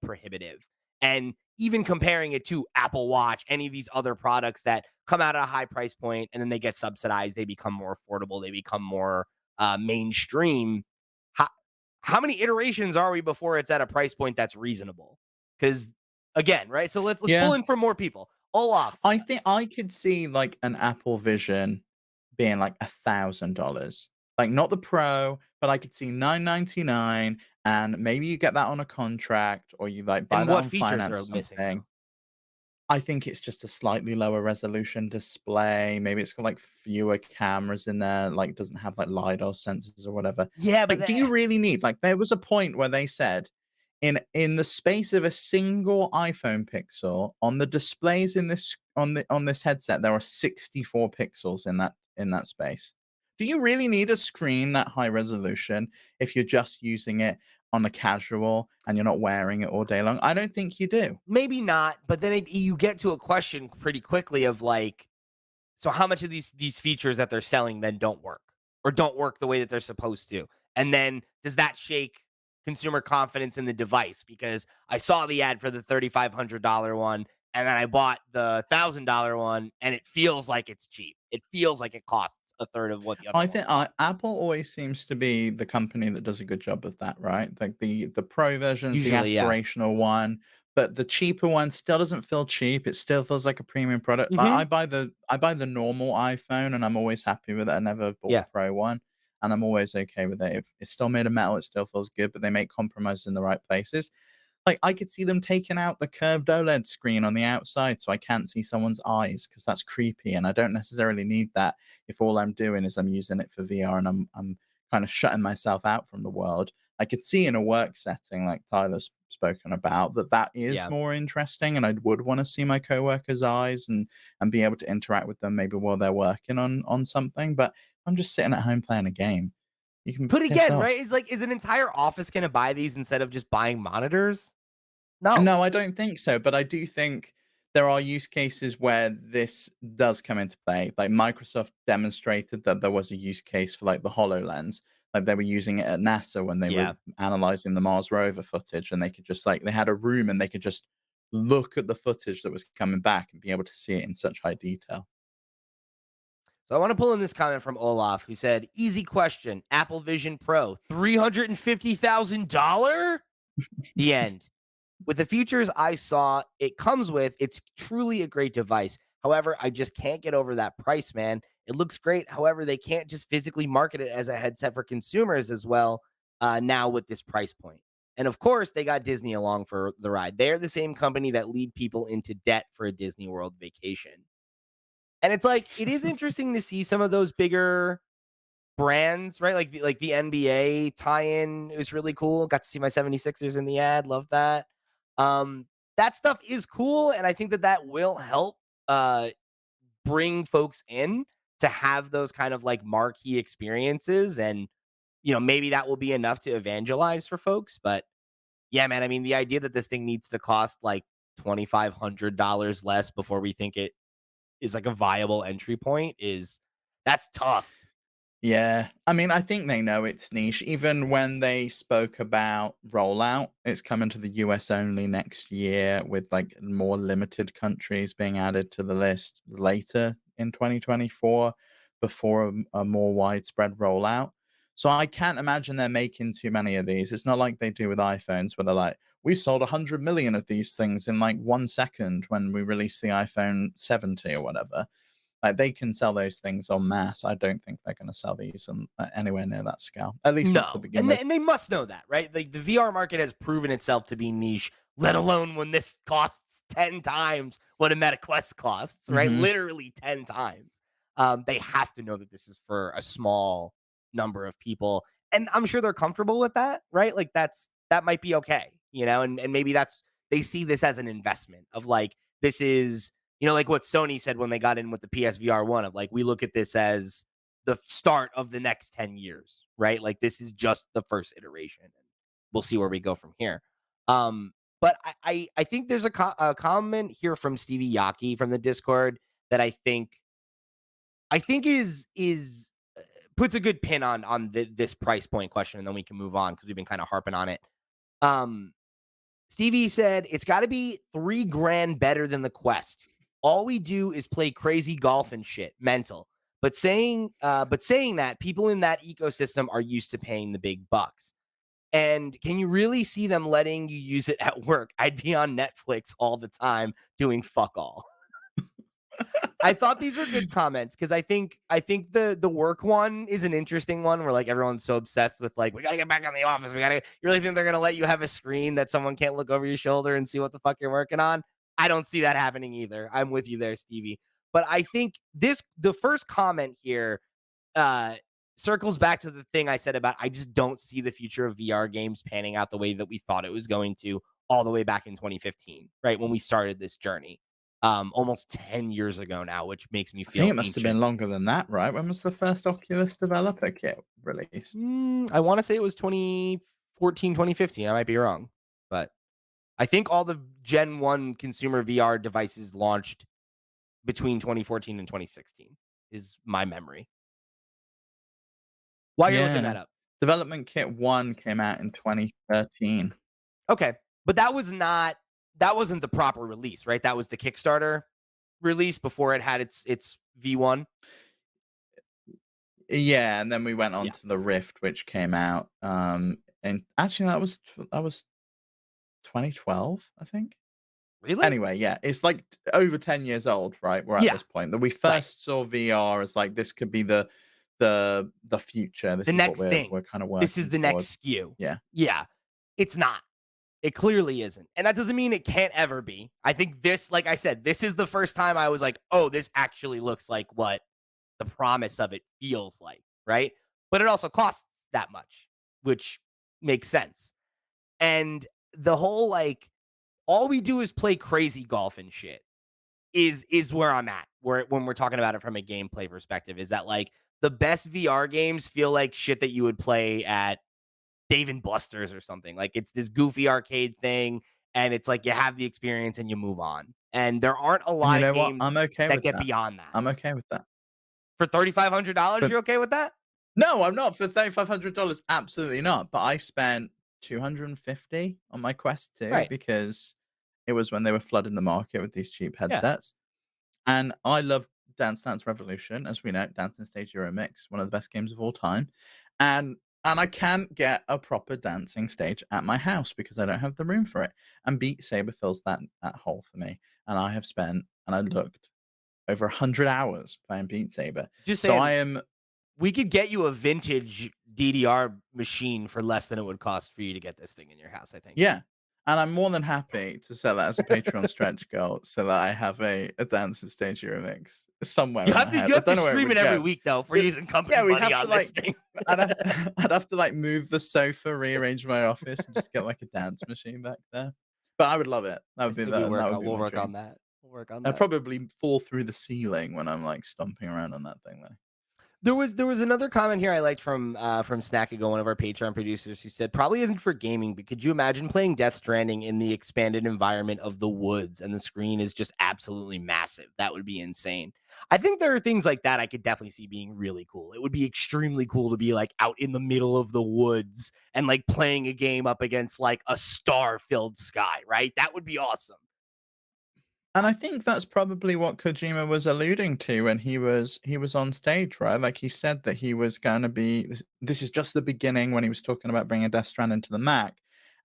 prohibitive. And even comparing it to Apple Watch, any of these other products that come out at a high price point and then they get subsidized, they become more affordable, they become more mainstream. How, how many iterations are we before it's at a price point that's reasonable? Because again, right? So let's pull Yeah. in for more people. Olaf, I think I could see like an Apple Vision being like $1,000. Like not the Pro, but I could see 999 and maybe you get that on a contract or you like buy and that what on features finance are or missing something. though? I think it's just a slightly lower resolution display. Maybe it's got, like, fewer cameras in there, like, doesn't have, like, LiDAR sensors or whatever. Yeah, but Like, do you really need like, there was a point where they said, in the space of a single iPhone pixel, on the displays in this on this headset, there are 64 pixels in that space. Do you really need a screen that high resolution if you're just using it on a casual and you're not wearing it all day long? I don't think you do. maybe not. But then you get to a question pretty quickly of like, so how much of these features that they're selling then don't work or don't work the way that they're supposed to? And then does that shake consumer confidence in the device? Because I saw the ad for the $3,500 one and then I bought the $1,000 one and it feels like it's cheap. It feels like it costs a third of what the other I one think costs. Apple always seems to be the company that does a good job of that, right? Like the Pro version's the Usually, yeah. aspirational one, but the cheaper one still doesn't feel cheap. It still feels like a premium product. Like Hmm. I buy the normal iPhone and I'm always happy with it. I never bought the Yeah. Pro one and I'm always okay with it. If it's still made of metal, it still feels good, but they make compromises in the right places. Like, I could see them taking out the curved OLED screen on the outside so I can't see someone's eyes because that's creepy, and I don't necessarily need that if all I'm doing is I'm using it for VR and I'm kinda shutting myself out from the world. I could see in a work setting, like Tyler's spoken about, that that is Yeah. more interesting, and I would wanna see my coworkers' eyes and be able to interact with them maybe while they're working on something, but I'm just sitting at home playing a game. You can But piss again, right? off. Is like, is an entire office going to buy these instead of just buying monitors? No. No, I don't think so, but I do think there are use cases where this does come into play. Like Microsoft demonstrated that there was a use case for like the HoloLens. Like they were using it at NASA when they were Yeah. analyzing the Mars rover footage, and they could just like they had a room and they could just look at the footage that was coming back and be able to see it in such high detail. So I want to pull in this comment from Olaf who said, easy question. Apple Vision Pro, $350,000? The end. With the features I saw it comes with, it's truly a great device. However, I just can't get over that price, man. It looks great. However, they can't just physically market it as a headset for consumers as well now with this price point. And of course, they got Disney along for the ride. They're the same company that lead people into debt for a Disney World vacation. And it's like, it is interesting to see some of those bigger brands, right? Like the NBA tie-in is really cool. Got to see my 76ers in the ad. Love that. That stuff is cool, and I think that that will help uh bring folks in to have those kind of like marquee experiences, and maybe that will be enough to evangelize for folks. But yeah, man, I mean, the idea that this thing needs to cost like $2,500 less before we think it is like a viable entry point is that's tough. Yeah. I mean, I think they know it's niche. Even when they spoke about rollout, it's coming to the US only next year with like more limited countries being added to the list later in 2024 before a more widespread rollout. So I can't imagine they're making too many of these. It's not like they do with iPhones where they're like, we sold 100 million of these things in like 1 second when we released the iPhone 70 or whatever. Like, they can sell those things en masse. I don't think they're gonna sell these on anywhere near that scale, at least not to No, begin and with. they must know that, right? Like the VR market has proven itself to be niche, let alone when this costs 10 times what a Meta Quest costs, right? Mhm. Literally 10 times. They have to know that this is for a small number of people, and I'm sure they're comfortable with that, right? Like that might be okay, and maybe that's they see this as an investment of like this is like what Sony said when they got in with the PSVR one of like we look at this as the start of the next 10 years, right? Like this is just the first iteration. And we'll see where we go from here. But I think there's a comment here from Stevie Yaki from the Discord that I think is puts a good pin on this price point question, and then we can move on because we've been kind of harping on it. Um, Stevie said it's got to be 3 grand better than the Quest. All we do is play crazy golf and shit, mental. But saying that people in that ecosystem are used to paying the big bucks. And can you really see them letting you use it at work? I'd be on Netflix all the time doing fuck all. I thought these were good comments because I think the work one is an interesting one where like everyone's so obsessed with like we gotta get back on the office. We gotta. You really think they're gonna let you have a screen that someone can't look over your shoulder and see what the fuck you're working on? I don't see that happening either. I'm with you there, Stevie. But I think the first comment here uh circles back to the thing I said about I just don't see the future of VR games panning out the way that we thought it was going to all the way back in 2015, right? When we started this journey. Almost 10 years ago now, which makes me I think feel it must have ancient. been longer than that, right? When was the first Oculus developer kit released? I want to say it was 2014, 2015. I might be wrong, but I think all the Gen 1 consumer VR devices launched between 2014 and 2016 is my memory. While you're looking Yeah. that up. Development Kit 1 came out in 2013. Okay. But that wasn't the proper release, right? That was the Kickstarter release before it had its V1. Yeah, and then we went on Yeah. to the Rift, which came out, and actually that was 2012, I think? Really? Anyway, yeah, it's like over 10 years old, right? We're at Yeah. this point that we Right. first saw VR as like this could be the future. This The is what next we're thing. kind of This is working the next towards. SKU. Yeah. Yeah. It's not. It clearly isn't. And that doesn't mean it can't ever be. I think this, like I said, this is the first time I was like, oh, this actually looks like what the promise of it feels like, right? But it also costs that much, which makes sense. And the whole like all we do is play crazy golf and shit is where I'm at. Where when we're talking about it from a gameplay perspective, is that like the best VR games feel like shit that you would play at Dave and Buster's or something. Like it's this goofy arcade thing, and it's like you have the experience and you move on. And there aren't a And you lot of know what? games I'm okay that with get that. beyond that. I'm okay with that. For $3,500, But you're okay with that? no, I'm not for $3,500. Absolutely not. But I spent 250 on my Quest 2 Right. because it was when they were flooding the market with these cheap Yeah. headsets. And I love Dance Dance Revolution, as we know, Dance and Stage Euro Mix, one of the best games of all time. And and I can't get a proper dancing stage at my house because I don't have the room for it. And Beat Saber fills that hole for me. And I have spent, and I looked, over 100 hours playing Beat Saber. Just So I saying, am, we could get you a vintage DDR machine for less than it would cost for you to get this thing in your house, I think. yeah. And I'm more than happy to set that as a Patreon stretch goal so that I have a Dance and Stage Euro Mix somewhere in my You house. I have to don't know where it stream it would every go. week though. For But using company yeah, we'd money have to on this like thing. I'd have to like move the sofa, rearrange my office, and just get like a dance machine back there. But I would love it. That would This be would be that work would on. be We'll my work on dream. that. We'll work on I'd that. probably fall through the ceiling when I'm like stomping around on that thing though. There was another comment here I liked from Snackago, one of our Patreon producers, who said probably isn't for gaming, but could you imagine playing Death Stranding in the expanded environment of the woods and the screen is just absolutely massive? That would be insane. I think there are things like that I could definitely see being really cool. It would be extremely cool to be like out in the middle of the woods and like playing a game up against like a star-filled sky, right? That would be awesome. And I think that's probably what Kojima was alluding to when he was on stage, right? Like he said that he was gonna be this is just the beginning when he was talking about bringing Death Stranding to the Mac,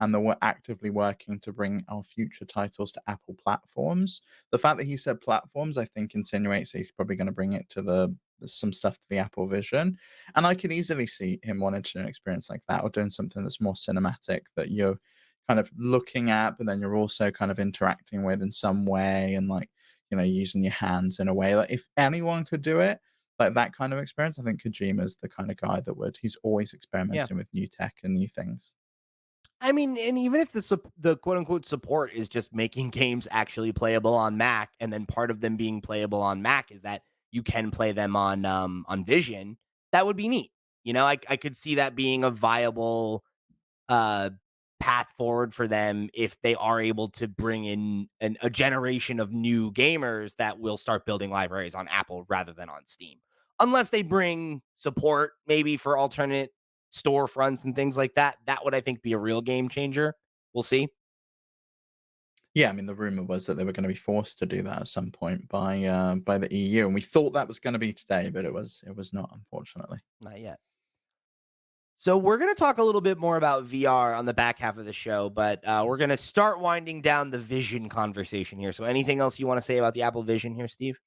and that we're actively working to bring our future titles to Apple platforms. The fact that he said platforms, I think, insinuates that he's probably gonna bring it to some stuff to the Apple Vision. And I can easily see him wanting to do an experience like that or doing something that's more cinematic that you're kind of looking at, but then you're also kind of interacting with in some way and like, using your hands in a way. Like if anyone could do it, like that kind of experience, I think Kojima's the kind of guy that would. He's always Yeah. experimenting with new tech and new things. I mean, and even if the quote unquote support is just making games actually playable on Mac, and then part of them being playable on Mac is that you can play them on Vision, that would be neat. I could see that being a viable uh path forward for them if they are able to bring in a generation of new gamers that will start building libraries on Apple rather than on Steam. Unless they bring support maybe for alternate storefronts and things like that, that would I think be a real game changer. We'll see. Yeah, I mean the rumor was that they were going to be forced to do that at some point by the EU, and we thought that was going to be today, but it was not, unfortunately. Not yet. So we're going to talk a little bit more about VR on the back half of the show, but we're going to start winding down the Vision conversation here. So anything else you want to say about the Apple Vision here, Steve?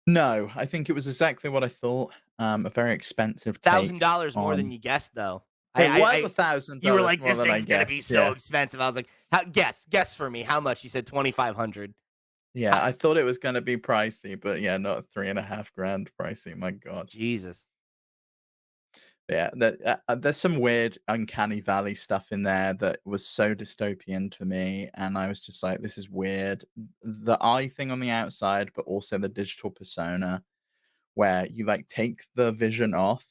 No, I think it was exactly what I thought. A very expensive take $1,000 more than on. you guessed, though. It was I you were $1,000 like, more "This than I thing's gonna be guessed, so yeah. expensive." I was like, guess for me, how much?" You said 2,500. Yeah, I thought it was gonna be pricey, but yeah, not 3.5 grand pricey, my god. Jesus. Yeah, there's some weird uncanny valley stuff in there that was so dystopian to me, and I was just like, "This is weird." The eye thing on the outside, but also the digital persona where you, like, take the vision off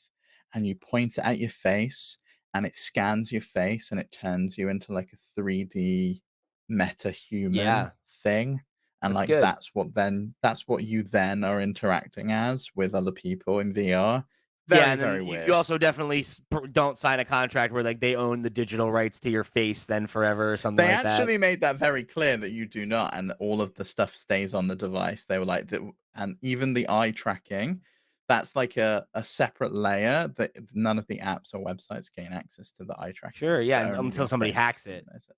and you point it at your face, and it scans your face, and it turns you into, like, a 3D meta-human Yeah, thing, and, that's like, good. that's what you then are interacting as with other people in VR. Yeah, Very, and then very you weird. also definitely don't sign a contract where, like, they own the digital rights to your face then forever or something They like that. actually made that very clear that you do not, and all of the stuff stays on the device. They were like, and even the eye tracking, that's like a separate layer that none of the apps or websites gain access to the eye tracking. Sure, It's yeah, only until your somebody face hacks it. knows it.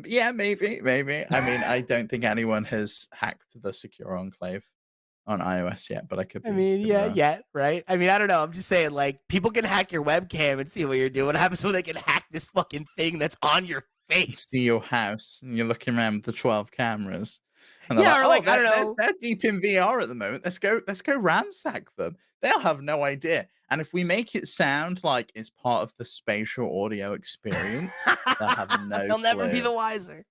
Yeah, maybe, maybe. I mean, I don't think anyone has hacked the secure enclave on iOS yet, but I I mean, could be yeah, wrong. yeah, right? I mean, I don't know, I'm just saying, like, people can hack your webcam and see what you're doing. What happens when they can hack this fucking thing that's on your See face? your house, and you're looking around with the 12 cameras, and they're Yeah, like, or "Oh, like, I don't know. they're deep in VR at the moment. Let's go ransack them." They'll have no idea, and if we make it sound like it's part of the spatial audio experience, they'll have no They'll never be clue. the wiser.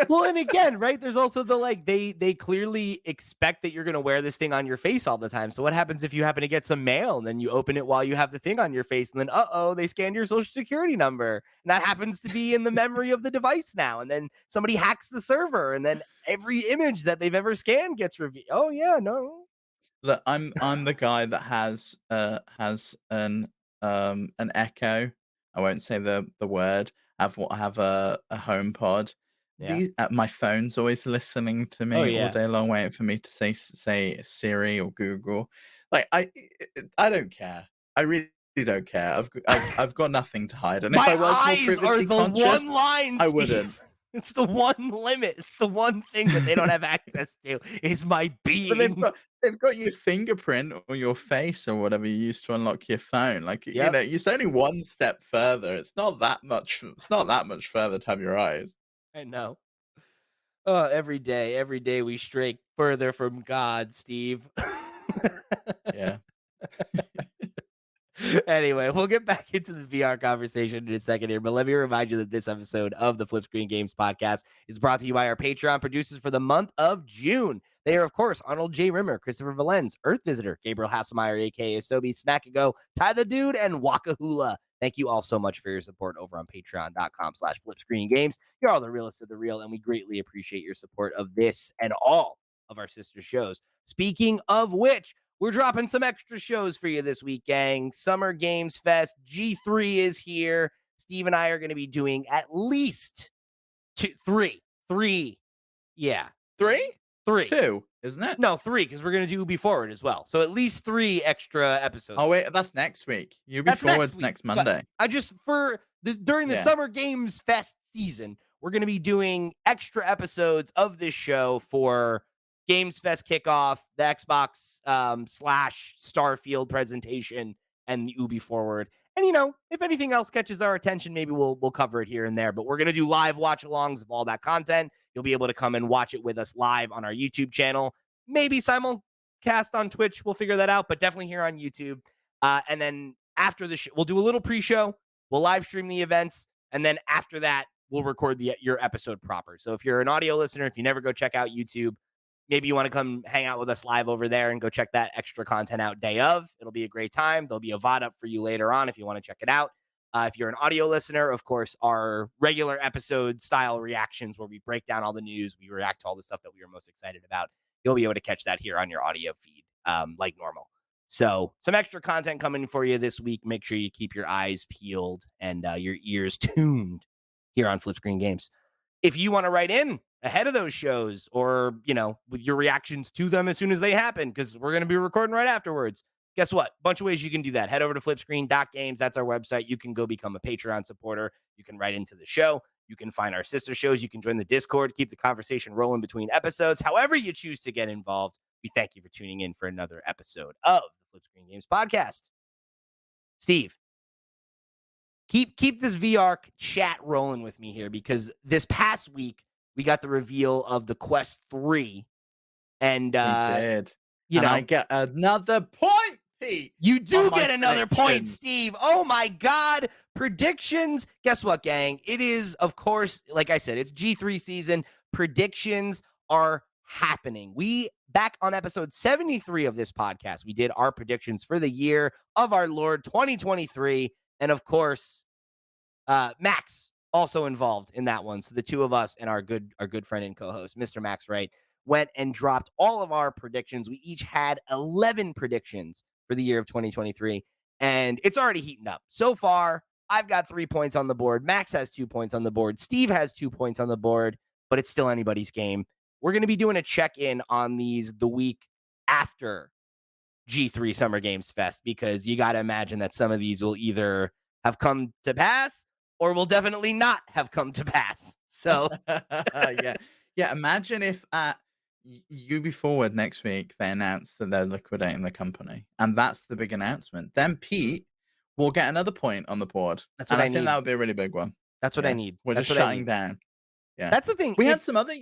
Well, and again, right? There's also the like they clearly expect that you're gonna wear this thing on your face all the time. So what happens if you happen to get some mail and then you open it while you have the thing on your face and then they scanned your social security number. And that happens to be in the memory of the device now. And then somebody hacks the server and then every image that they've ever scanned gets revealed. Oh yeah, no. Look, I'm the guy that has an Echo. I won't say the word. I have a HomePod. Yeah. My phone's always listening to Oh me all yeah. day long, waiting for me to say Siri or Google. Like I don't care. I really don't care. I've got nothing to hide, and if My I was more eyes are privacy the conscious, one line, I wouldn't. Steve. It's the one limit. It's the one thing that they don't have access to is my But being. they've got your fingerprint or your face or whatever you use to unlock your phone. Like, you Yep. know, it's only one step further. It's not that much further to have your eyes. I know. Every day we stray further from God, Steve. Yeah. Anyway, we'll get back into the VR conversation in a second here, but let me remind you that this episode of the Flip Screen Games podcast is brought to you by our Patreon producers for the month of June. They are, of course, Arnold J. Rimmer, Christopher Valenz, Earth Visitor, Gabriel Hasselmeyer, aka Sobe, Snackago, Ty the Dude, and Waka Hula. Thank you all so much for your support over on patreon.com/flipscreengames. You're all the realest of the real, and we greatly appreciate your support of this and all of our sister shows. Speaking of which, we're dropping some extra shows for you this week, gang. Summer Games Fest G3 is here. Steve and I are going to be doing at least three. Yeah, 3? three. 2, isn't it? No, three, because we're going to do Ubi Forward as well. So at least three extra Oh, episodes. wait, that's next week. UB That's next Forward's week. next But Monday. I just for this during the Yeah. Summer Games Fest season, we're going to be doing extra episodes of this show for Games Fest kickoff, the Xbox slash Starfield presentation, and the Ubi Forward. And you know, if anything else catches our attention, maybe we'll cover it here and there. But we're going to do live watch alongs of all that content. You'll be able to come and watch it with us live on our YouTube channel. Maybe simulcast on Twitch. We'll figure that out, but definitely here on YouTube. And then after the show, we'll do a little pre-show. We'll live stream the events, and then after that, we'll record your episode proper. So if you're an audio listener, if you never go check out YouTube, maybe you want to come hang out with us live over there and go check that extra content out day of. It'll be a great time. There'll be a VOD up for you later on if you want to check it out. If you're an audio listener, of course, our regular episode style reactions where we break down all the news, we react to all the stuff that we were most excited about. You'll be able to catch that here on your audio feed like normal. So some extra content coming for you this week. Make sure you keep your eyes peeled and your ears tuned here on Flip Screen Games. If you want to write in ahead of those shows or, you know, with your reactions to them as soon as they happen, because we're going to be recording right afterwards, guess what? Bunch of ways you can do that. Head over to flipscreen.games. That's our website. You can go become a Patreon supporter. You can write into the show. You can find our sister shows. You can join the Discord, keep the conversation rolling between episodes. However you choose to get involved, we thank you for tuning in for another episode of the Flip Screen Games podcast. Steve, keep this VR chat rolling with me here because this past week we got the reveal of the Quest 3 and We did. you And I know, get another point, Pete, you on do my get another point, predictions. Steve. Oh my God. Predictions. Guess what, gang? It is, of course, like I said, it's G3 season. Predictions are happening. We, back on episode 73 of this podcast, we did our predictions for the year of our Lord 2023. And of course, Max also involved in that one. So the two of us and our good friend and co-host, Mr. Max Wright, went and dropped all of our predictions. We each had 11 predictions for the year of 2023, and it's already heating up. So far, I've got 3 points on the board. Max has 2 points on the board. Steve has 2 points on the board, but it's still anybody's game. We're going to be doing a check-in on these the week after G3 Summer Games Fest because you got to imagine that some of these will either have come to pass or will definitely not have come to pass. So, Yeah. Yeah, imagine if at UB Forward next week, they announce that they're liquidating the company, and that's the big announcement. Then Pete will get another point on the board, that's what and I I think that need. would be a really big one. That's what I Yeah. need. We're That's just what I shutting need. down. Yeah. That's the thing. We had If some other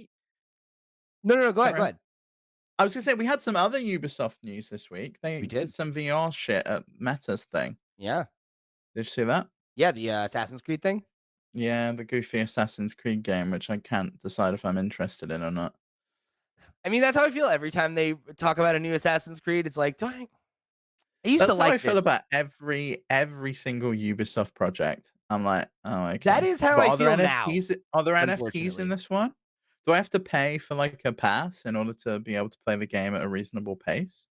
no, no, no, go ahead, Carry go on. ahead. I was gonna say we had some other Ubisoft news this week. We They did did. some VR shit at Meta's thing. Yeah. Did you see that? Yeah, the Assassin's Creed thing. Yeah, the goofy Assassin's Creed game, which I can't decide if I'm interested in or not. I mean, that's how I feel every time they talk about a new Assassin's Creed. It's like, do I used to That's how I like feel this. about every single Ubisoft project. I'm like, "Oh, That okay." is how But I feel now, Are there NFTs in unfortunately. this one? Do I have to pay for, like, a pass in order to be able to play the game at a reasonable pace?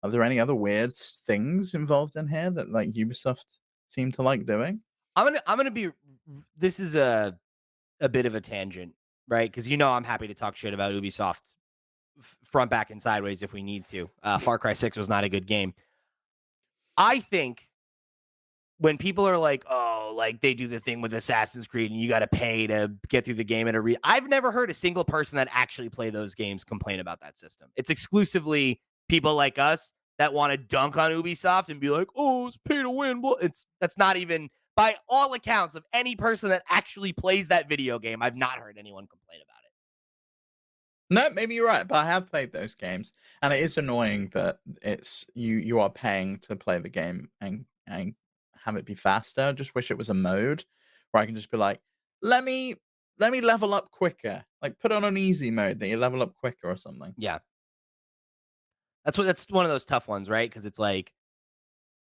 Are there any other weird things involved in here that, like, Ubisoft seem to like doing? I'm gonna be this is a bit of a tangent, right? Because I'm happy to talk shit about Ubisoft front, back, and sideways if we need to. Far Cry 6 was not a good game. I think when people are like, "Oh, like they do the thing with Assassin's Creed and you got to pay to get through the game at I've never heard a single person that actually play those games complain about that system. It's exclusively people like us that want to dunk on Ubisoft and be like, "Oh, it's pay to win." Well, that's not even by all accounts of any person that actually plays that video game. I've not heard anyone complain about it. No, maybe you're right, but I have played those games, and it is annoying that you are paying to play the game and have it be faster. I just wish it was a mode where I can just be like, "Let me let me level up quicker." Like, put on an easy mode that you level up quicker or something. Yeah. That's one of those tough ones, right? Because it's like,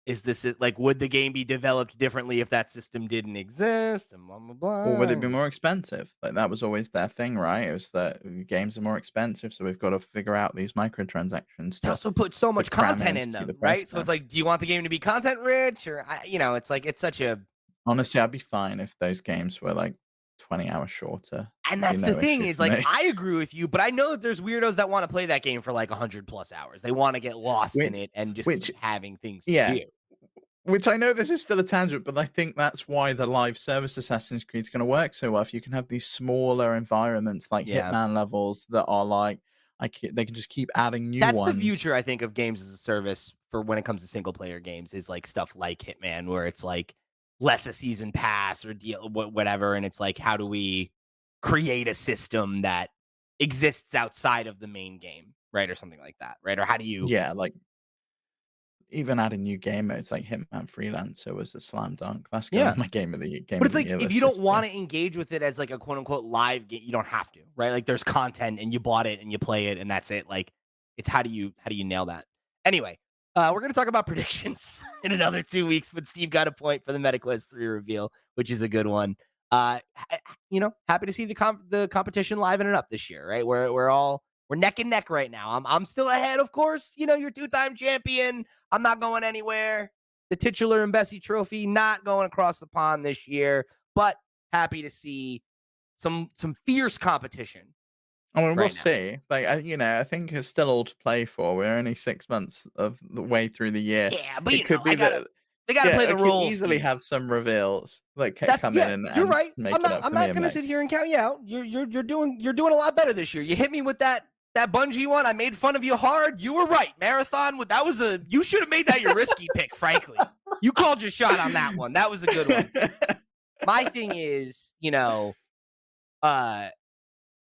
is this like, would the game be developed differently if that system didn't exist? And blah blah Or would it be blah. more expensive? Like, that was always their thing, right? It was that games are more expensive, so we've gotta figure out these microtransactions They to also put so much cram content in to in keep the them, price right? So it's down. like, do you want the game to be content rich or it's like it's such a Honestly, I'd be fine if those games were, like, 20 hours shorter. and Be that's the no thing issue is for like me. I agree with you, but I know that there's weirdos that want to play that game for like 100 plus hours. They want to get lost in Which it and just which keep having things to yeah, do. which I know this is still a tangent, but I think that's why the live service Assassin's Creed is gonna work so well. If you can have these smaller environments like Yeah. Hitman levels that are like, they can just keep adding new That's the ones. future, I think, of games as a service for when it comes to single player games is like stuff like Hitman, where it's like less a season pass or deal whatever, and it's like how do we create a system that exists outside of the main game, right, or something like that, right? Or how do you? Yeah, like, even adding new game modes like Hitman Freelancer was a slam dunk. That's going Yeah. on my game But of it's the like year if you list don't this year. want to engage with it as like a quote unquote live game, you don't have to, right? Like there's content and you bought it and you play it and that's it. Like it's how do you nail that? Anyway, we're gonna talk about predictions in another 2 weeks, but Steve got a point for the MetaQuest 3 reveal, which is a good one. Happy to see the competition livening it up this year, right? We're neck and neck right now. I'm still ahead, of course. You're two-time champion. I'm not going anywhere. The titular and Bessie trophy not going across the pond this year, but happy to see some fierce competition I mean, we'll right now. see. Like, I think it's still all to play for. We're only 6 months of the way through the year. Yeah, but It could be I gotta that they gotta yeah, play I the could role, easily Steve. have some reveals that That's come in yeah, you're and right. make I'm it not up I'm for me not and gonna sit Max. here and count you out. You're doing a lot better this year. You hit me with that that bungee one, I made fun of you hard. You were right. Marathon, you should have made that your risky pick, frankly. You called your shot on that one. That was a good one. My thing is, uh,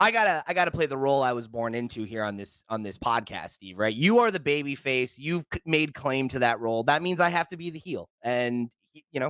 I gotta play the role I was born into here on this podcast, Steve. Right? You are the baby face. You've made claim to that role. That means I have to be the heel, and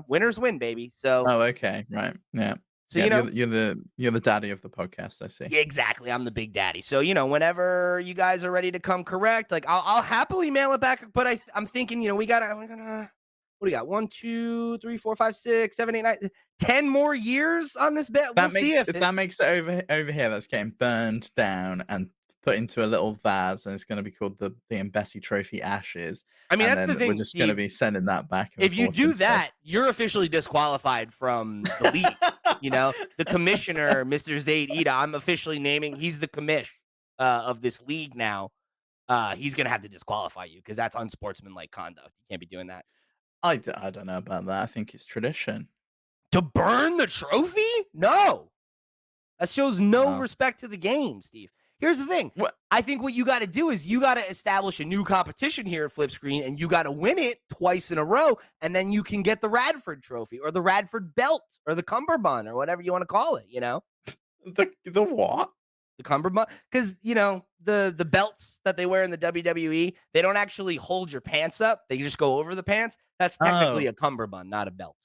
winners win, baby. So, Oh, okay, right, yeah, so yeah. you know, You're the daddy of the podcast. I see. Yeah, exactly. I'm the big daddy. So, whenever you guys are ready to come correct, like I'll happily mail it back. But I'm thinking, we're gonna, what do you got? 1, 2, 3, 4, 5, 6, 7, 8, 9, 10 more years on this bet. We'll see If that makes it over here, that's getting burned down and put into a little vase, and it's going to be called the Bessie Trophy Ashes, I mean, and that's the then we're thing, just going to Steve. be sending that back and If you forth do and stuff. that, you're officially disqualified from the league. The commissioner, Mr. Zaid Ida, I'm officially naming, he's the commish of this league now. He's going to have to disqualify you because that's unsportsmanlike conduct. You can't be doing that. I don't know about that. I think it's tradition. To burn the trophy? No. That shows no Wow. respect to the game, Steve. Here's the thing. What? I think what you got to do is you got to establish a new competition here at FlipScreen, and you got to win it twice in a row, and then you can get the Radford trophy or the Radford belt or the Cummerbund or whatever you want to call it, The what? The Cummerbund. Because, the belts that they wear in the WWE, they don't actually hold your pants up. They just go over the pants. That's technically Oh. a Cummerbund, not a belt.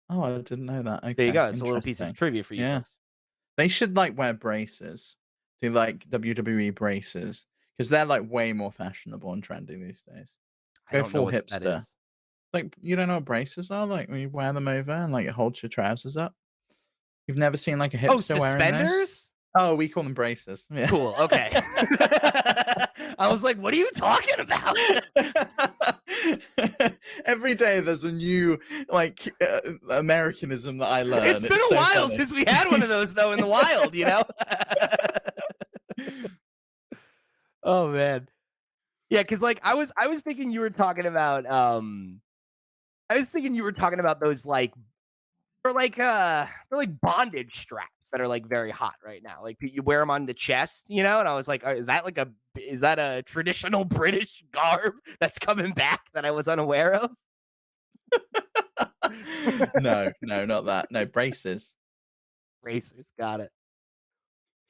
Oh, I didn't know that. There you Okay, go. It's a little piece of interesting. trivia for you Yeah. folks. They should, like, wear braces. Do, like, WWE braces, because 'cause they're, like, way more fashionable and trendy these days. I Go don't know full what that hipster. is. Like, you don't know what braces are? Like, when you wear them over and, like, it holds your trousers up? You've never seen, like, a Oh, hipster wearing those? suspenders? Oh, we call them braces. Yeah. Cool, okay. I was like, "What are you talking about?" Every day there's a new, like, Americanism that I learn. It's been a so while funny. since we had one of those, though, in the wild? Oh, man. Yeah, because like, I was thinking you were talking about, those, like, they're like bondage straps that are, like, very hot right now. Like, you wear them on the chest, and I was like, is that a traditional British garb that's coming back that I was unaware of? No, not that. No, braces. Racers, got it.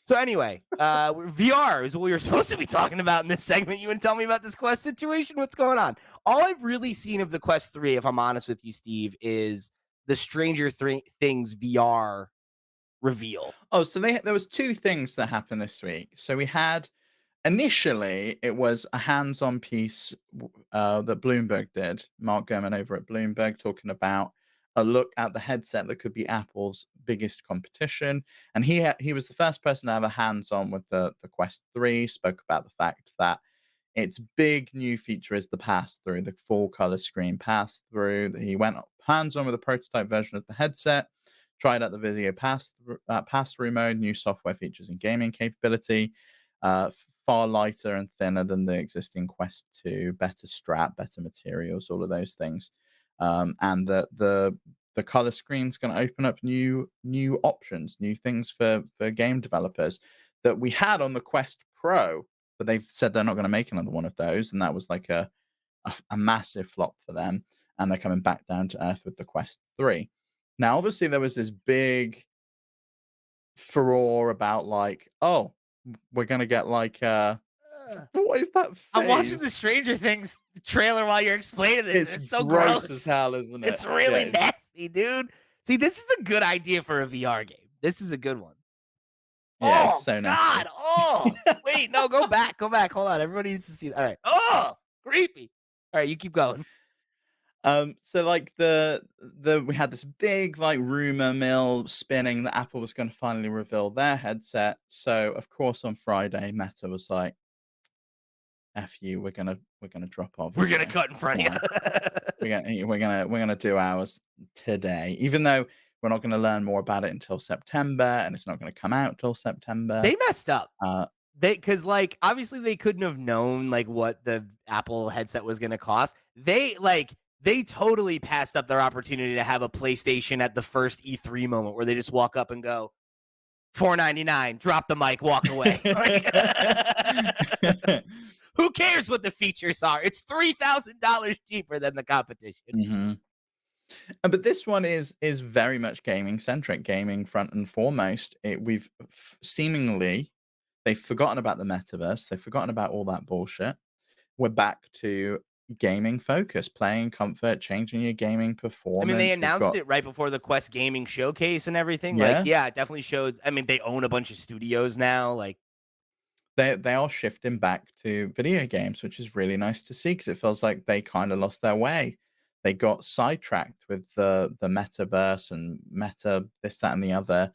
So anyway, VR is what we were supposed to be talking about in this segment. You want to tell me about this Quest situation? What's going on? All I've really seen of the Quest 3, if I'm honest with you, Steve, is the Stranger Things VR reveal. Oh, so there was 2 things that happened this week. So we had initially, it was a hands-on piece that Bloomberg did. Mark Gurman over at Bloomberg talking about a look at the headset that could be Apple's biggest competition, and he was the first person to have a hands-on with the Quest 3. Spoke about the fact that its big new feature is the pass-through, the full color screen pass-through. He went hands-on with a prototype version of the headset, tried out the video pass-through mode, new software features and gaming capability. Far lighter and thinner than the existing Quest 2, better strap, better materials, all of those things. And the color screen's going to open up new options, new things for game developers that we had on the Quest Pro, but they've said they're not going to make another one of those, and that was like a massive flop for them. And they're coming back down to earth with the Quest 3. Now, obviously, there was this big furore about, like, oh, we're gonna get like what is that I'm watching the face? Stranger Things trailer while you're explaining this. It's It's so gross as gross. hell, isn't it? It's Yeah, really nasty, dude. See, this is a good idea for a VR game. This is a good one. it's Oh so God. nasty. Oh, wait, no, go back. Go back. Hold on. Everybody needs to see that. All right. Oh, creepy. All right, you keep going. So like the we had this big like rumor mill spinning that Apple was going to finally reveal their headset. So of course on Friday, Meta was like, "F you, we're gonna drop our We're video. gonna cut in front of Why? you. We're gonna do ours today, even though we're not gonna learn more about it until September, and it's not gonna come out till September." They messed up. Uh, Because like obviously they couldn't have known like what the Apple headset was gonna cost. They totally passed up their opportunity to have a PlayStation at the first E3 moment where they just walk up and go, $4.99. Drop the mic, walk away. Like, who cares what the features are? It's $3,000 cheaper than the competition. Mhm. But this one is very much gaming centric, gaming front and foremost. We've seemingly they've forgotten about the metaverse. They've forgotten about all that bullshit. We're back to gaming focus, playing comfort, changing your gaming I mean, they performance. We've announced got it right before the Quest Gaming Showcase and everything. Like, yeah, yeah, it definitely showed. I mean, they own a bunch of studios now. Like, they are shifting back to video games, which is really nice to see because it feels like they kind of lost their way. They got sidetracked with the metaverse and meta this, that, and the other.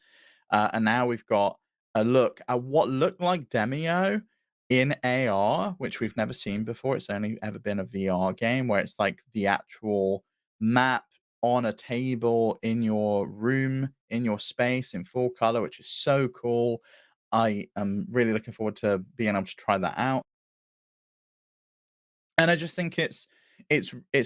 And now we've got a look at what looked like Demio in AR, which we've never seen before. It's only ever been a VR game where it's like the actual map on a table in your room, in your space, in full color, which is so cool. I am really looking forward to being able to try that out. And I just think it's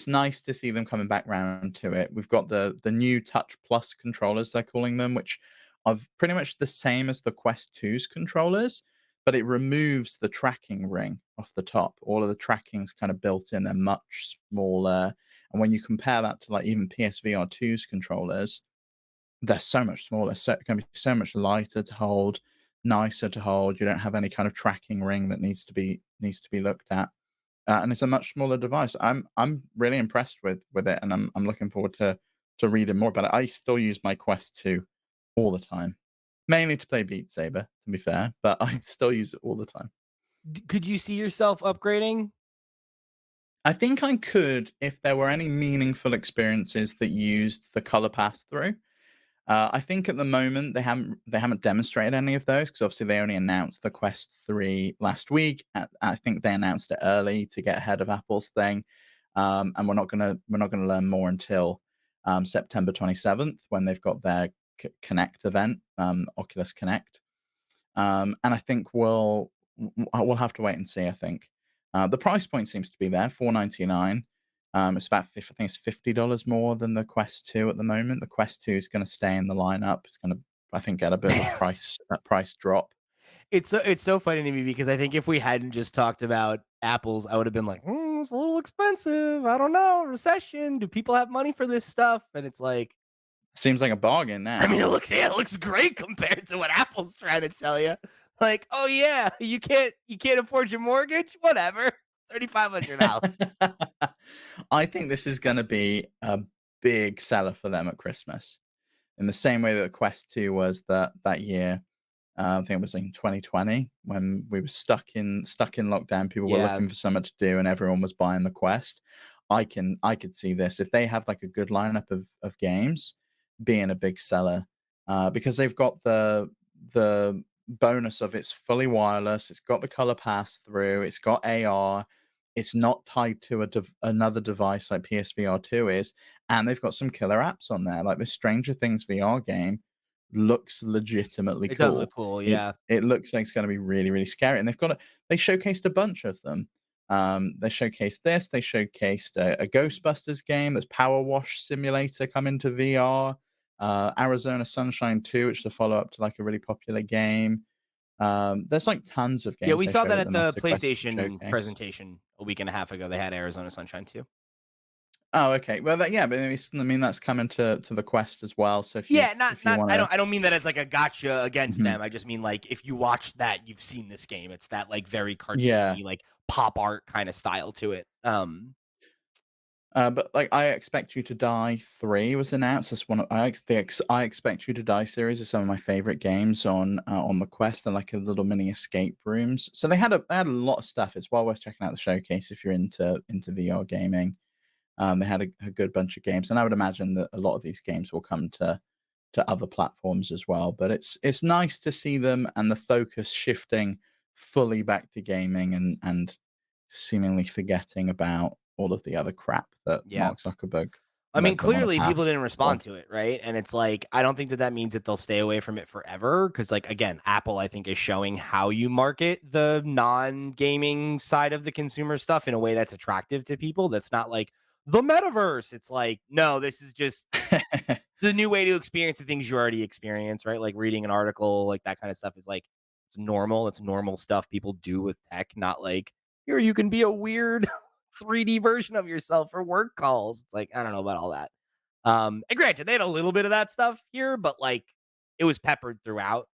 nice to see them coming back round to it. We've got the new Touch Plus controllers, they're calling them, which are pretty much the same as the Quest 2's controllers, but it removes the tracking ring off the top. All of the tracking's kind of built in, they're much smaller. And when you compare that to like even PSVR 2's controllers, they're so much smaller, so gonna be so much lighter to hold, nicer to hold. You don't have any kind of tracking ring that needs to be looked at. And it's a much smaller device. I'm really impressed with it, and I'm looking forward to reading more about it. I still use my Quest 2 all the time, mainly to play Beat Saber, to be fair, but I still use it all the time. could you see yourself upgrading? I think I could if there were any meaningful experiences that used the color pass through. I think at the moment they haven't demonstrated any of those because obviously they only announced the Quest 3 last week. I think they announced it early to get ahead of Apple's thing, and we're not gonna learn more until September 27th when they've got their Connect event, Oculus Connect. And I think we'll have to wait and see. I think the price point seems to be there, 499. It's about I think it's $50 more than the Quest 2 at the moment. The Quest 2 is going to stay in the lineup. It's going to, I think, get a bit of a price drop. It's so funny to me because I think if we hadn't just talked about apples, I would have been like, it's a little expensive. I don't know. Recession. Do people have money for this stuff? And it's like, Seems like a bargain I mean, now. it looks great compared to what Apple's trying to sell you. Like, oh yeah, you can't afford your mortgage? Whatever. $3,500. I think this is going to be a big seller for them at Christmas, in the same way that the Quest 2 was that year. I think it was in 2020 when we were stuck in lockdown. People were Yeah. looking for something to do, and everyone was buying the Quest. I could see this if they have like a good lineup of games being a big seller, because they've got the bonus of it's fully wireless. It's got the color pass through. It's got AR. It's not tied to another device like PSVR 2 is, and they've got some killer apps on there. Like the Stranger Things VR game looks legitimately It does look cool. cool. It Yeah. it looks like it's gonna be really, really scary, and they showcased a bunch of them. They showcased this, they showcased a Ghostbusters game, there's Power Wash Simulator coming to VR, Arizona Sunshine 2, which is a follow-up to, like, a really popular game. There's, like, tons of Yeah, games we they saw showed that at the at the MetaQuest PlayStation showcase. presentation a week and a half ago. They had Arizona Sunshine too. Oh, okay. Well, yeah, but I mean, that's coming to the Quest as well, so if Yeah, you've not if you not wanna I don't mean that as like a gotcha against Mhm. them. I just mean like if you watch that, you've seen this game. It's that like very Yeah. cartoony, like pop art kind of style to it. But like I Expect You to Die 3 was announced. That's one of I Expect You to Die series is some of my favorite games on the Quest. They're like a little mini escape rooms. So they had a lot of stuff. It's well worth checking out the showcase if you're into VR gaming. They had a good bunch of games, and I would imagine that a lot of these games will come to other platforms as well. But it's nice to see them and the focus shifting fully back to gaming and seemingly forgetting about all of the other crap that Yeah. Mark Zuckerberg I mean, led them on a clearly people path didn't for. respond to it, right? And it's like I don't think that means that they'll stay away from it forever because like again, Apple I think is showing how you market the non-gaming side of the consumer stuff in a way that's attractive to people. That's not like the metaverse. It's like, no, a new way to experience the things you already experience, right? Like reading an article, like that kind of stuff is like it's normal. It's normal stuff people do with tech, not like here you can be a weird 3D version of yourself for work calls. It's like I don't know about all that. And granted, they had a little bit of that stuff here, but like it was peppered throughout.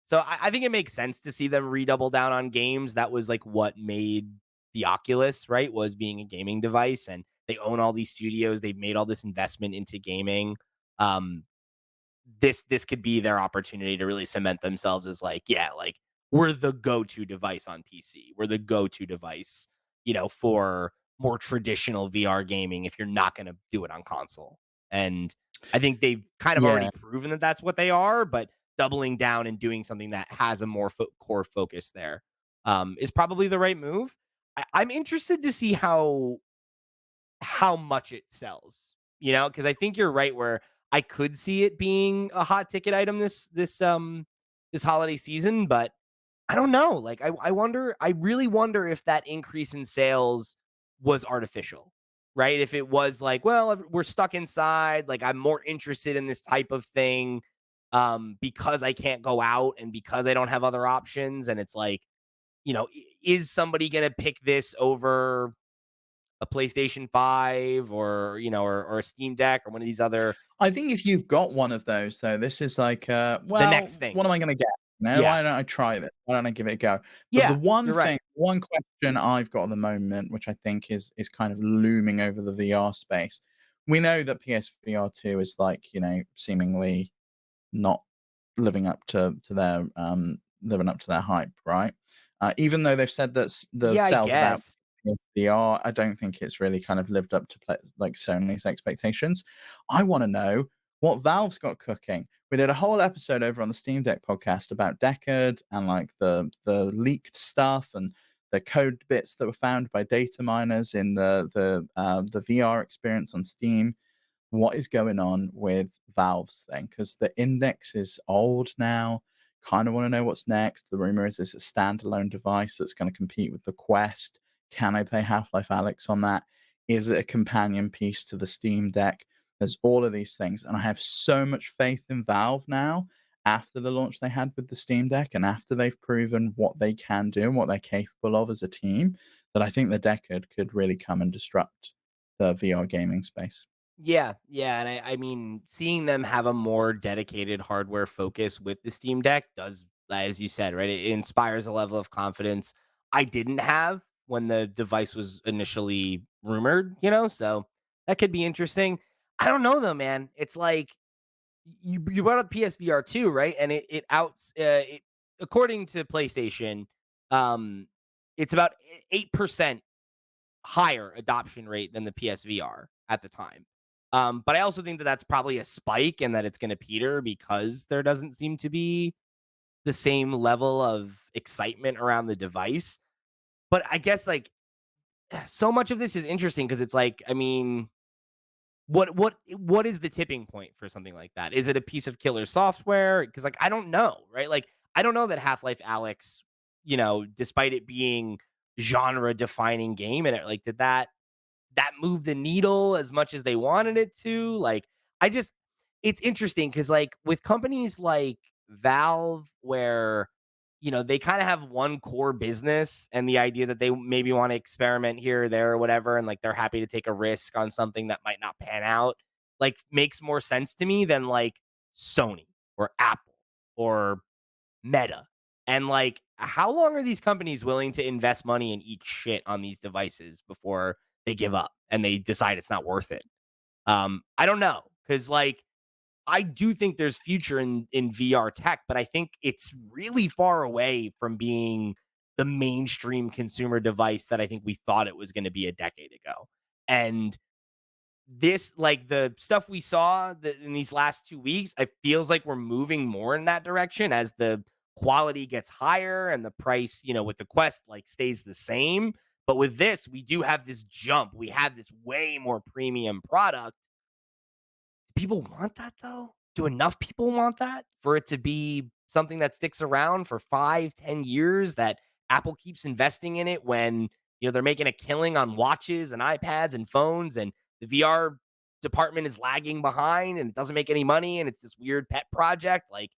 So I think it makes sense to see them redouble down on games. That was like what made the Oculus, right? Was being a gaming device, and they own all these studios. They've made all this investment into gaming. Um, this could be their opportunity to really cement themselves as like, yeah, like we're the go-to device on PC. We're the go-to device, for more traditional VR gaming if you're not going to do it on console. And I think they've kind of Yeah. already proven that that's what they are, but doubling down and doing something that has a more core focus there is probably the right move. I'm interested to see how much it sells, because I think you're right where I could see it being a hot ticket item this holiday season, but I don't know. Like I really wonder if that increase in sales was artificial, right? If it was like, well, we're stuck inside, like I'm more interested in this type of thing because I can't go out and because I don't have other options and it's like, is somebody going to pick this over a PlayStation 5 or, or a Steam Deck or one of these other I think if you've got one of those though, this is like, the well, next what thing. am I gonna get? No, Yeah. why don't I try this? Why don't I give it a go? But the Yeah, one you're thing, right. one question I've got at the moment, which I think is kind of looming over the VR space. We know that PSVR 2 is like, seemingly not living up to their hype, right? Even though they've said that the Yeah, I sales about guess. VR, I don't think it's really kind of lived up to like Sony's expectations. I want to know what Valve's got cooking. We did a whole episode over on the Steam Deck podcast about Deckard and like the leaked stuff and the code bits that were found by data miners in the VR experience on Steam. What is going on with Valve's thing? Because the Index is old now. Kind of want to know what's next. The rumor is a standalone device that's going to compete with the Quest. Can I play Half-Life Alyx on that? Is it a companion piece to the Steam Deck? There's all of these things, and I have so much faith in Valve now after the launch they had with the Steam Deck and after they've proven what they can do and what they're capable of as a team, that I think the Decade could really come and disrupt the VR gaming space. Yeah, yeah, and I mean, seeing them have a more dedicated hardware focus with the Steam Deck does, as you said, right? It inspires a level of confidence I didn't have when the device was initially rumored, so that could be interesting. I don't know though, man. It's like you brought up PSVR 2, right? And it outs it according to PlayStation, um, it's about 8% higher adoption rate than the PSVR at the time. But I also think that that's probably a spike and that it's going to peter because there doesn't seem to be the same level of excitement around the device. But I guess like so much of this is interesting because it's like, I mean, what is the tipping point for something like that? Is it a piece of killer software? Because like I don't know, right? Like I don't know that Half-Life Alyx, despite it being genre defining game and it like did that move the needle as much as they wanted it to. Like, I just, it's interesting because, like, with companies like Valve, where, they kind of have one core business and the idea that they maybe want to experiment here or there or whatever, and like they're happy to take a risk on something that might not pan out, like, makes more sense to me than like Sony or Apple or Meta. And like, how long are these companies willing to invest money and eat shit on these devices before they give up and they decide it's not worth it? I don't know. Cause like, I do think there's future in VR tech, but I think it's really far away from being the mainstream consumer device that I think we thought it was going to be a decade ago. And this like the stuff we saw in these last 2 weeks, it feels like we're moving more in that direction as the quality gets higher and the price, with the Quest like stays the same. But with this, we do have this jump. We have this way more premium product. Do people want that though? Do enough people want that for it to be something that sticks around for 5, 10 years that Apple keeps investing in it when they're making a killing on watches and iPads and phones and the VR department is lagging behind and it doesn't make any money and it's this weird pet project. Like,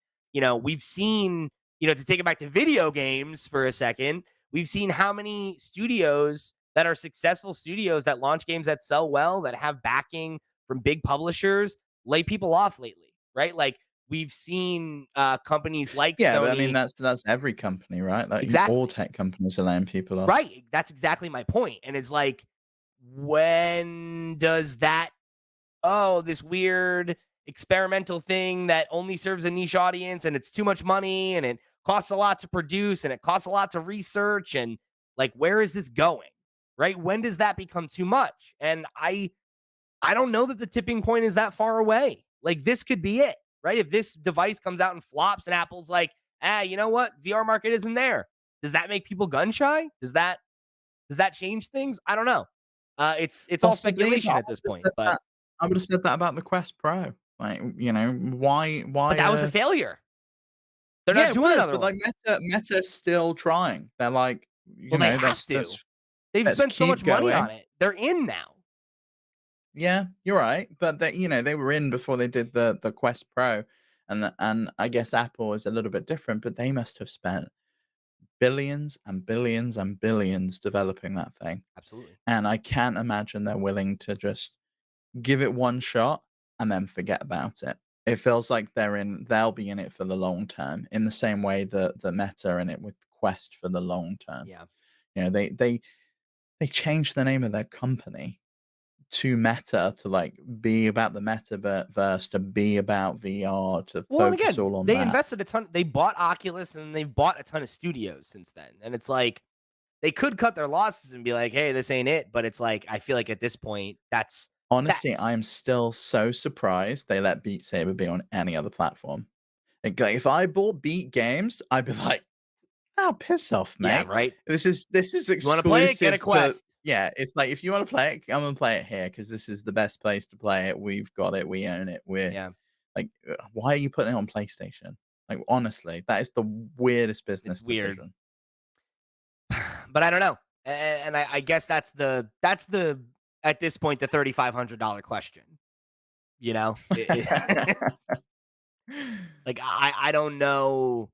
we've seen, to take it back to video games for a second, we've seen how many studios that are successful studios that launch games that sell well, that have backing from big publishers, lay people off lately, right? Like, we've seen companies like Yeah, but I mean, Sony. that's every company, right? Like, all Exactly. tech companies are laying people off. Right. That's exactly my point. And it's like, when does that, oh, this weird experimental thing that only serves a niche audience and it's too much money and it costs a lot to produce and it costs a lot to research, and like, where is this going? Right? When does that become too much? And I don't know that the tipping point is that far away. Like, this could be it, right? If this device comes out and flops and Apple's like, you know what? VR market isn't there. Does that make people gun shy? Does that change things? I don't know. It's all Possibly, but speculation at this point, but I would have said that about the Quest Pro. Like, why but that was a failure. They're yeah, not it doing was, another but, like, one. Meta's still trying. They're like, Well, they have to. They've let's spent so keep much money on going. it. They're in now. Yeah, you're right, but they were in before they did the Quest Pro, and I guess Apple is a little bit different, but they must have spent billions and billions and billions developing that thing, Absolutely. and I can't imagine they're willing to just give it one shot and then forget about it. It feels like they'll be in it for the long term, in the same way that the Meta are in it with Quest for the long term. Yeah. They changed the name of their company to Meta to, like, be about the metaverse, to be about VR, to Well, and focus again, all on they that. invested a ton. They bought Oculus and they've bought a ton of studios since then. And it's like, they could cut their losses and be like, hey, this ain't it. But it's like, I feel like at this point, that's that. Honestly, I am still so surprised they let Beat Saber be on any other platform. Like, if I bought Beat Games, I'd be like, "Oh, piss off, Yeah, mate. right. This is You want to play it? Get a exclusive to." Quest. Yeah, it's like, "If you wanna play it, I'm gonna play it here because this is the best place to play it. We've got it, we own it, we're" Yeah. like, why are you putting it on PlayStation? Like, honestly, that is the weirdest It's business weird. decision. But I don't know. And I guess that's the at this point the $3,500 question. Like, I don't know.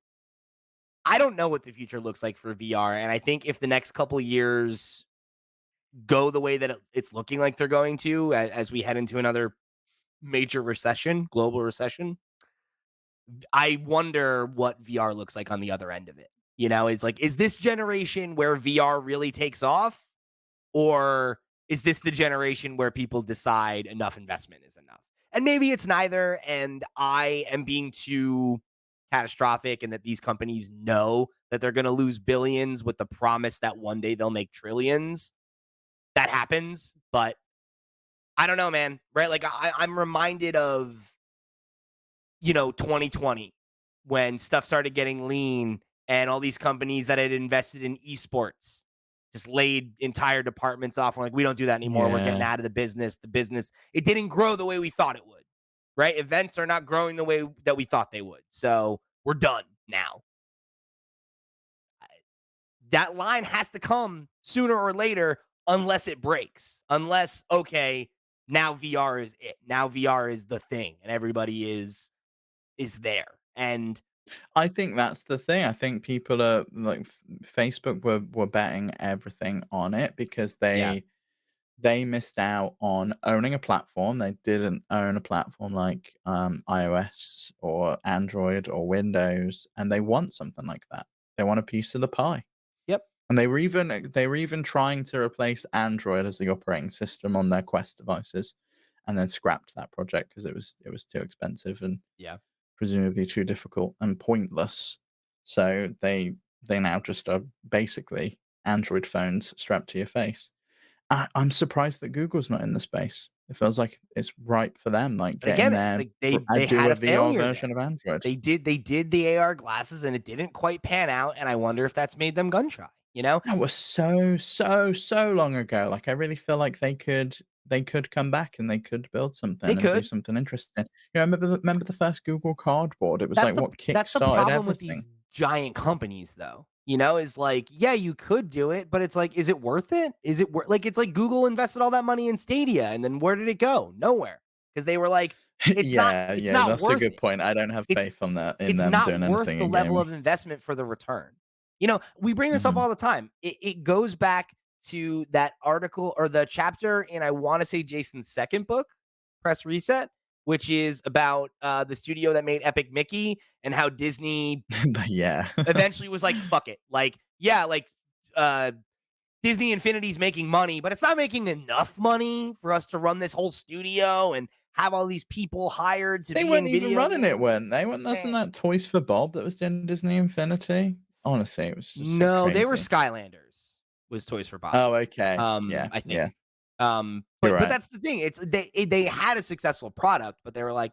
I don't know what the future looks like for VR, and I think if the next couple years go the way that it's looking like they're going to, as we head into another major recession, global recession, I wonder what VR looks like on the other end of it. It's like, is this generation where VR really takes off? Or is this the generation where people decide enough investment is enough? And maybe it's neither. And I am being too catastrophic, and that these companies know that they're going to lose billions with the promise that one day they'll make trillions. That happens. But I don't know, man. Right? Like, I'm reminded of 2020, when stuff started getting lean and all these companies that had invested in esports just laid entire departments off. We're like, we don't do that anymore. We're getting Yeah. out of the business. It didn't grow the way we thought it would, right? Events are not growing the way that we thought they would. So we're done now. That line has to come sooner or later, unless it breaks. Unless, okay, now VR is it. Now VR is the thing and everybody is there. And I think that's the thing. I think people are like, Facebook were betting everything on it because yeah, they missed out on owning a platform. They didn't own a platform like iOS or Android or Windows, and they want something like that. They want a piece of the pie. yep, And they were even trying to replace Android as the operating system on their Quest devices, and then scrapped that project because it was too expensive and yeah. presumably too difficult and pointless. So they now just are basically Android phones strapped to your face. I'm surprised that Google's not in the space. It feels like it's ripe for them, like But getting again, it's their like they do had a a VR failure version there. of Android. They did the AR glasses and it didn't quite pan out, and I wonder if that's made them gun shy, you know? That was so, so, so long ago. Like, I really feel like they could come back and they could build They something and do could. something interesting. Remember the first Google Cardboard? It was That's like the what that's the kickstarted problem with everything. these giant companies though. Is like, yeah, you could do it, but it's like, is it worth it? Is it like it's like Google invested all that money in Stadia, and then where did it go? Nowhere, because they were like, Yeah, it's yeah, not that's a worth good it. point. I don't have It's faith on that in it's them not doing worth anything the in level gaming. of investment for the return. We bring this up Mhm. all the time. It goes back to that article or the chapter in, I want to say, Jason's second book, Press Reset, which is about the studio that made Epic Mickey and how Disney But yeah. eventually was like, fuck it. Like, yeah, like uh Disney Infinity's making money, but it's not making enough money for us to run this whole studio and have all these people hired to They be weren't in even video running it, games. weren't they? Wasn't Eh. that Toys for Bob that was doing Disney Infinity? Honestly, it was just so No, they were crazy. Skylanders, was Toys for Bob. Oh, okay. Yeah, I think. yeah. You're But right. that's the thing. It's they had a successful product, but they were like,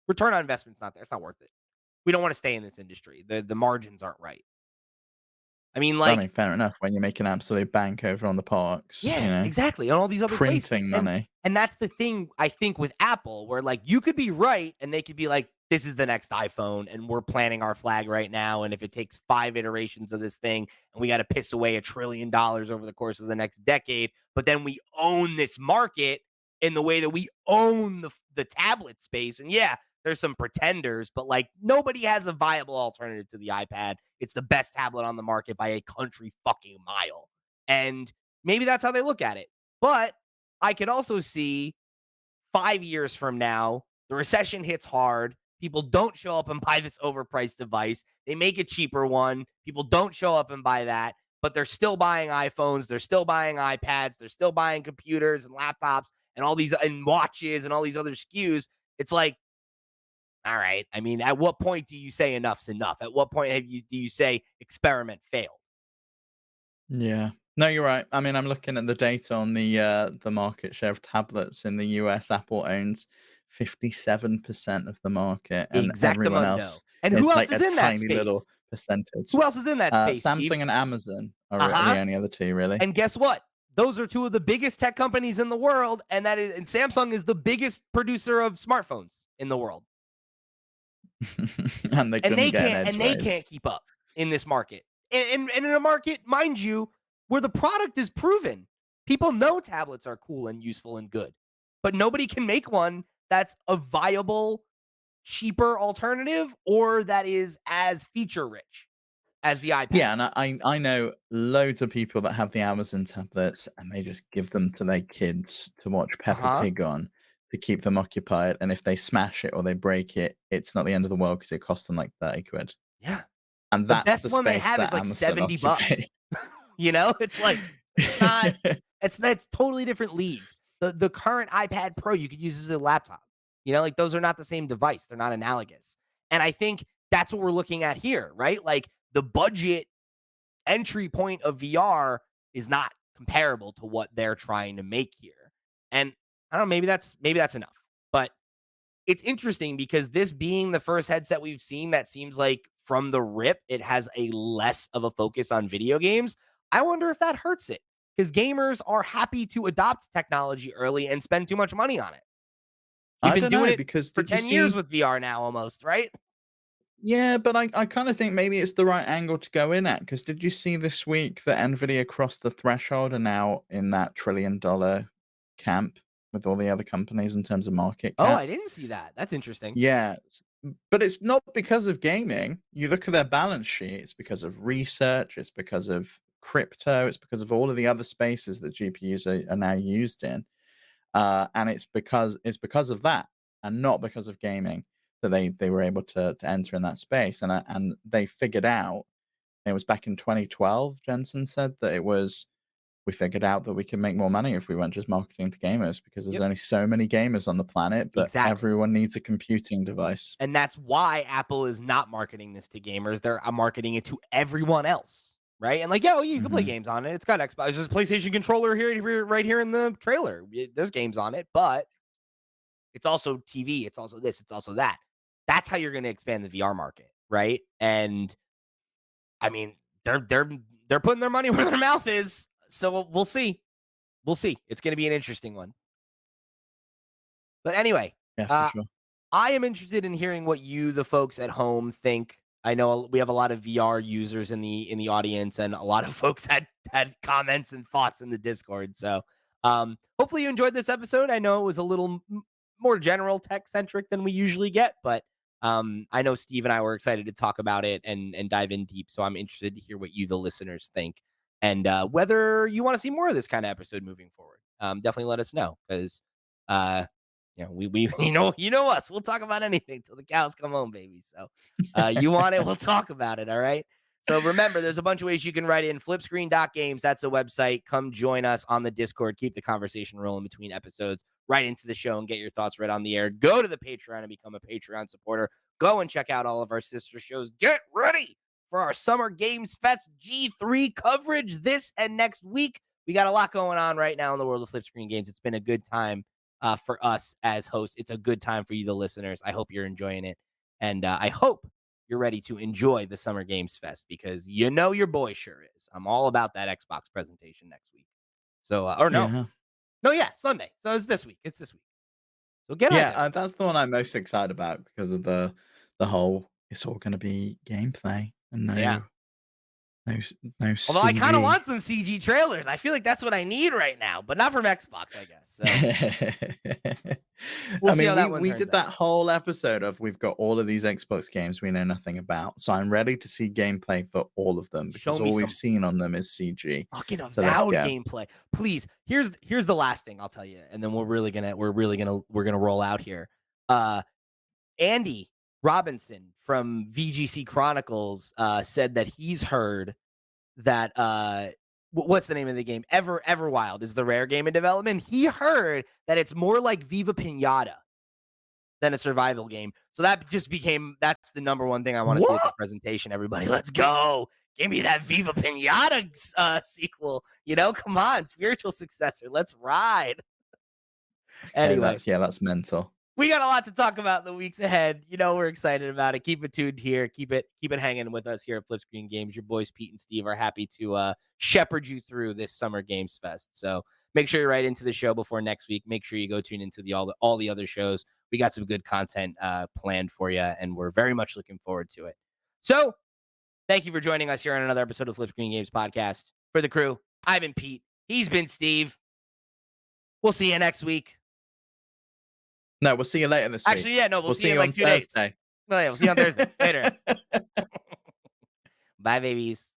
return on investment's not there. It's not worth it. We don't want to stay in this industry. The margins aren't right. I mean, I like, mean, fair enough when you're making absolute bank over on the parks, yeah, exactly, on all these other printing places, money. and that's the thing, I think, with Apple, where, like, you could be right, and they could be like, "This is the next iPhone, and we're planting our flag right now, and if it takes 5 iterations of this thing, and we gotta piss away $1 trillion over the course of the next decade, but then we own this market in the way that we own the tablet space." And, yeah, there's some pretenders, but, like, nobody has a viable alternative to the iPad. It's the best tablet on the market by a country fucking mile, and maybe that's how they look at it. But I could also see 5 years from now, the recession hits hard. People don't show up and buy this overpriced device. They make a cheaper one. People don't show up and buy that, but they're still buying iPhones. They're still buying iPads. They're still buying computers and laptops and all these and watches and all these other SKUs. It's like, all right. I mean, at what point do you say enough's enough? At what point do you say experiment failed? Yeah. No, you're right. I mean, I'm looking at the data on the market share of tablets in the US. Apple owns 57% of the market, and everyone Exactamundo. else And who is else like is a in that tiny little space? percentage. Who else is in that space, Steve? Samsung and Amazon are Uh-huh. the only other two, really. And guess what? Those are two of the biggest tech companies in the world, and Samsung is the biggest producer of smartphones in the world. And they couldn't get an And edge they raised. can't keep up in this market. And in a market, mind you, where the product is proven. People know tablets are cool and useful and good. But nobody can make one that's a viable, cheaper alternative or that is as feature rich as the iPad. Yeah, and I know loads of people that have the Amazon tablets, and they just give them to their kids to watch Peppa Uh-huh. Pig on to keep them occupied, and if they smash it or they break it, it's not the end of the world because it costs them like 30 quid. Yeah. And The that's best the one they space have is that like Amazon occupy. $70. It's like it's not that's totally different leagues. The current iPad Pro you could use as a laptop. Like those are not the same device. They're not analogous. And I think that's what we're looking at here, right? Like the budget entry point of VR is not comparable to what they're trying to make here. And I don't know, maybe that's enough. But it's interesting because this being the first headset we've seen that seems like from the rip, it has a less of a focus on video games. I wonder if that hurts it because gamers are happy to adopt technology early and spend too much money on it. We've I been don't doing know it because for did you 10 years see? with VR now almost, right? Yeah, but I kind of think maybe it's the right angle to go in at because did you see this week that Nvidia crossed the threshold and now in that $1 trillion camp with all the other companies in terms of market Oh, cap? I didn't see that. That's interesting. Yeah, but it's not because of gaming. You look at their balance sheet, it's because of research, it's because of crypto, it's because of all of the other spaces that GPUs are now used in. And it's because of that and not because of gaming that they were able to enter in that space. And they figured out it was back in 2012, Jensen said that it was we figured out that we can make more money if we weren't just marketing to gamers because there's Yep, only so many gamers on the planet, but exactly. everyone needs a computing device. And that's why Apple is not marketing this to gamers. They're marketing it to everyone else, right? And like, yeah, oh, you can play Mhm. games on it. It's got Xbox. There's a PlayStation controller right here in the trailer. There's games on it, but it's also TV. It's also this. It's also that. That's how you're going to expand the VR market, right? And I mean, they're putting their money where their mouth is. So we'll see. We'll see. It's going to be an interesting one. But anyway, Yeah, for uh, sure. I am interested in hearing what you, the folks at home, think I know we have a lot of VR users in the audience, and a lot of folks had comments and thoughts in the Discord. So, hopefully you enjoyed this episode. I know it was a little more general tech centric than we usually get, but I know Steve and I were excited to talk about it and dive in deep. So I'm interested to hear what you, the listeners, think, and whether you want to see more of this kind of episode moving forward. Definitely let us know because. We you know us. We'll talk about anything till the cows come home, baby. So you want it, we'll talk about it. All right. So remember, there's a bunch of ways you can write in flipscreen.games. That's a website. Come join us on the Discord. Keep the conversation rolling between episodes. Right into the show and get your thoughts read on the air. Go to the Patreon and become a Patreon supporter. Go and check out all of our sister shows. Get ready for our Summer Games Fest G3 coverage this and next week. We got a lot going on right now in the world of FlipScreen games. It's been a good time for us as hosts. It's a good time for you, the listeners. I hope you're enjoying it. And I hope you're ready to enjoy the Summer Games Fest because you know your boy sure is. I'm all about that Xbox presentation next week. So, or no, Yeah. no, yeah, Sunday. So it's this week. It's this week. So get Yeah, hype, everybody. that's the one I'm most excited about because of the whole it's all gonna be gameplay and Yeah. no Although I kind of CG. want some CG trailers. I feel like that's what I need right now, but not from Xbox, I guess. So we'll I see mean, how that one we turns did out. that whole episode of we've got all of these Xbox games we know nothing about, so I'm ready to see gameplay for all of them Show because me all we've some seen on them is CG. fucking So let's avowed go. gameplay. Please. Here's the last thing I'll tell you, and then we're gonna roll out here. Uh Andy Robinson from VGC Chronicles said that he's heard that what's the name of the game? Everwild is the rare game in development. He heard that it's more like Viva Pinata than a survival game. So that's the number one thing I want to see at this What? presentation. Everybody, let's go. Give me that Viva Pinata sequel. You know, come on, spiritual successor. Let's ride. Okay, Anyway, that's mental. we got a lot to talk about in the weeks ahead. You know, we're excited about it. Keep it tuned here. Keep it hanging with us here at FlipScreen Games. Your boys Pete and Steve are happy to shepherd you through this Summer Games Fest. So make sure you write into the show before next week. Make sure you go tune into all the other shows. We got some good content planned for you, and we're very much looking forward to it. So thank you for joining us here on another episode of FlipScreen Games Podcast. For the crew, I've been Pete. He's been Steve. We'll see you next week. No, we'll see you later this week. Actually, yeah, no, we'll We'll see see you in you on like 2 days. Thursday. Well, yeah, we'll see you on Thursday. Later. Bye, babies.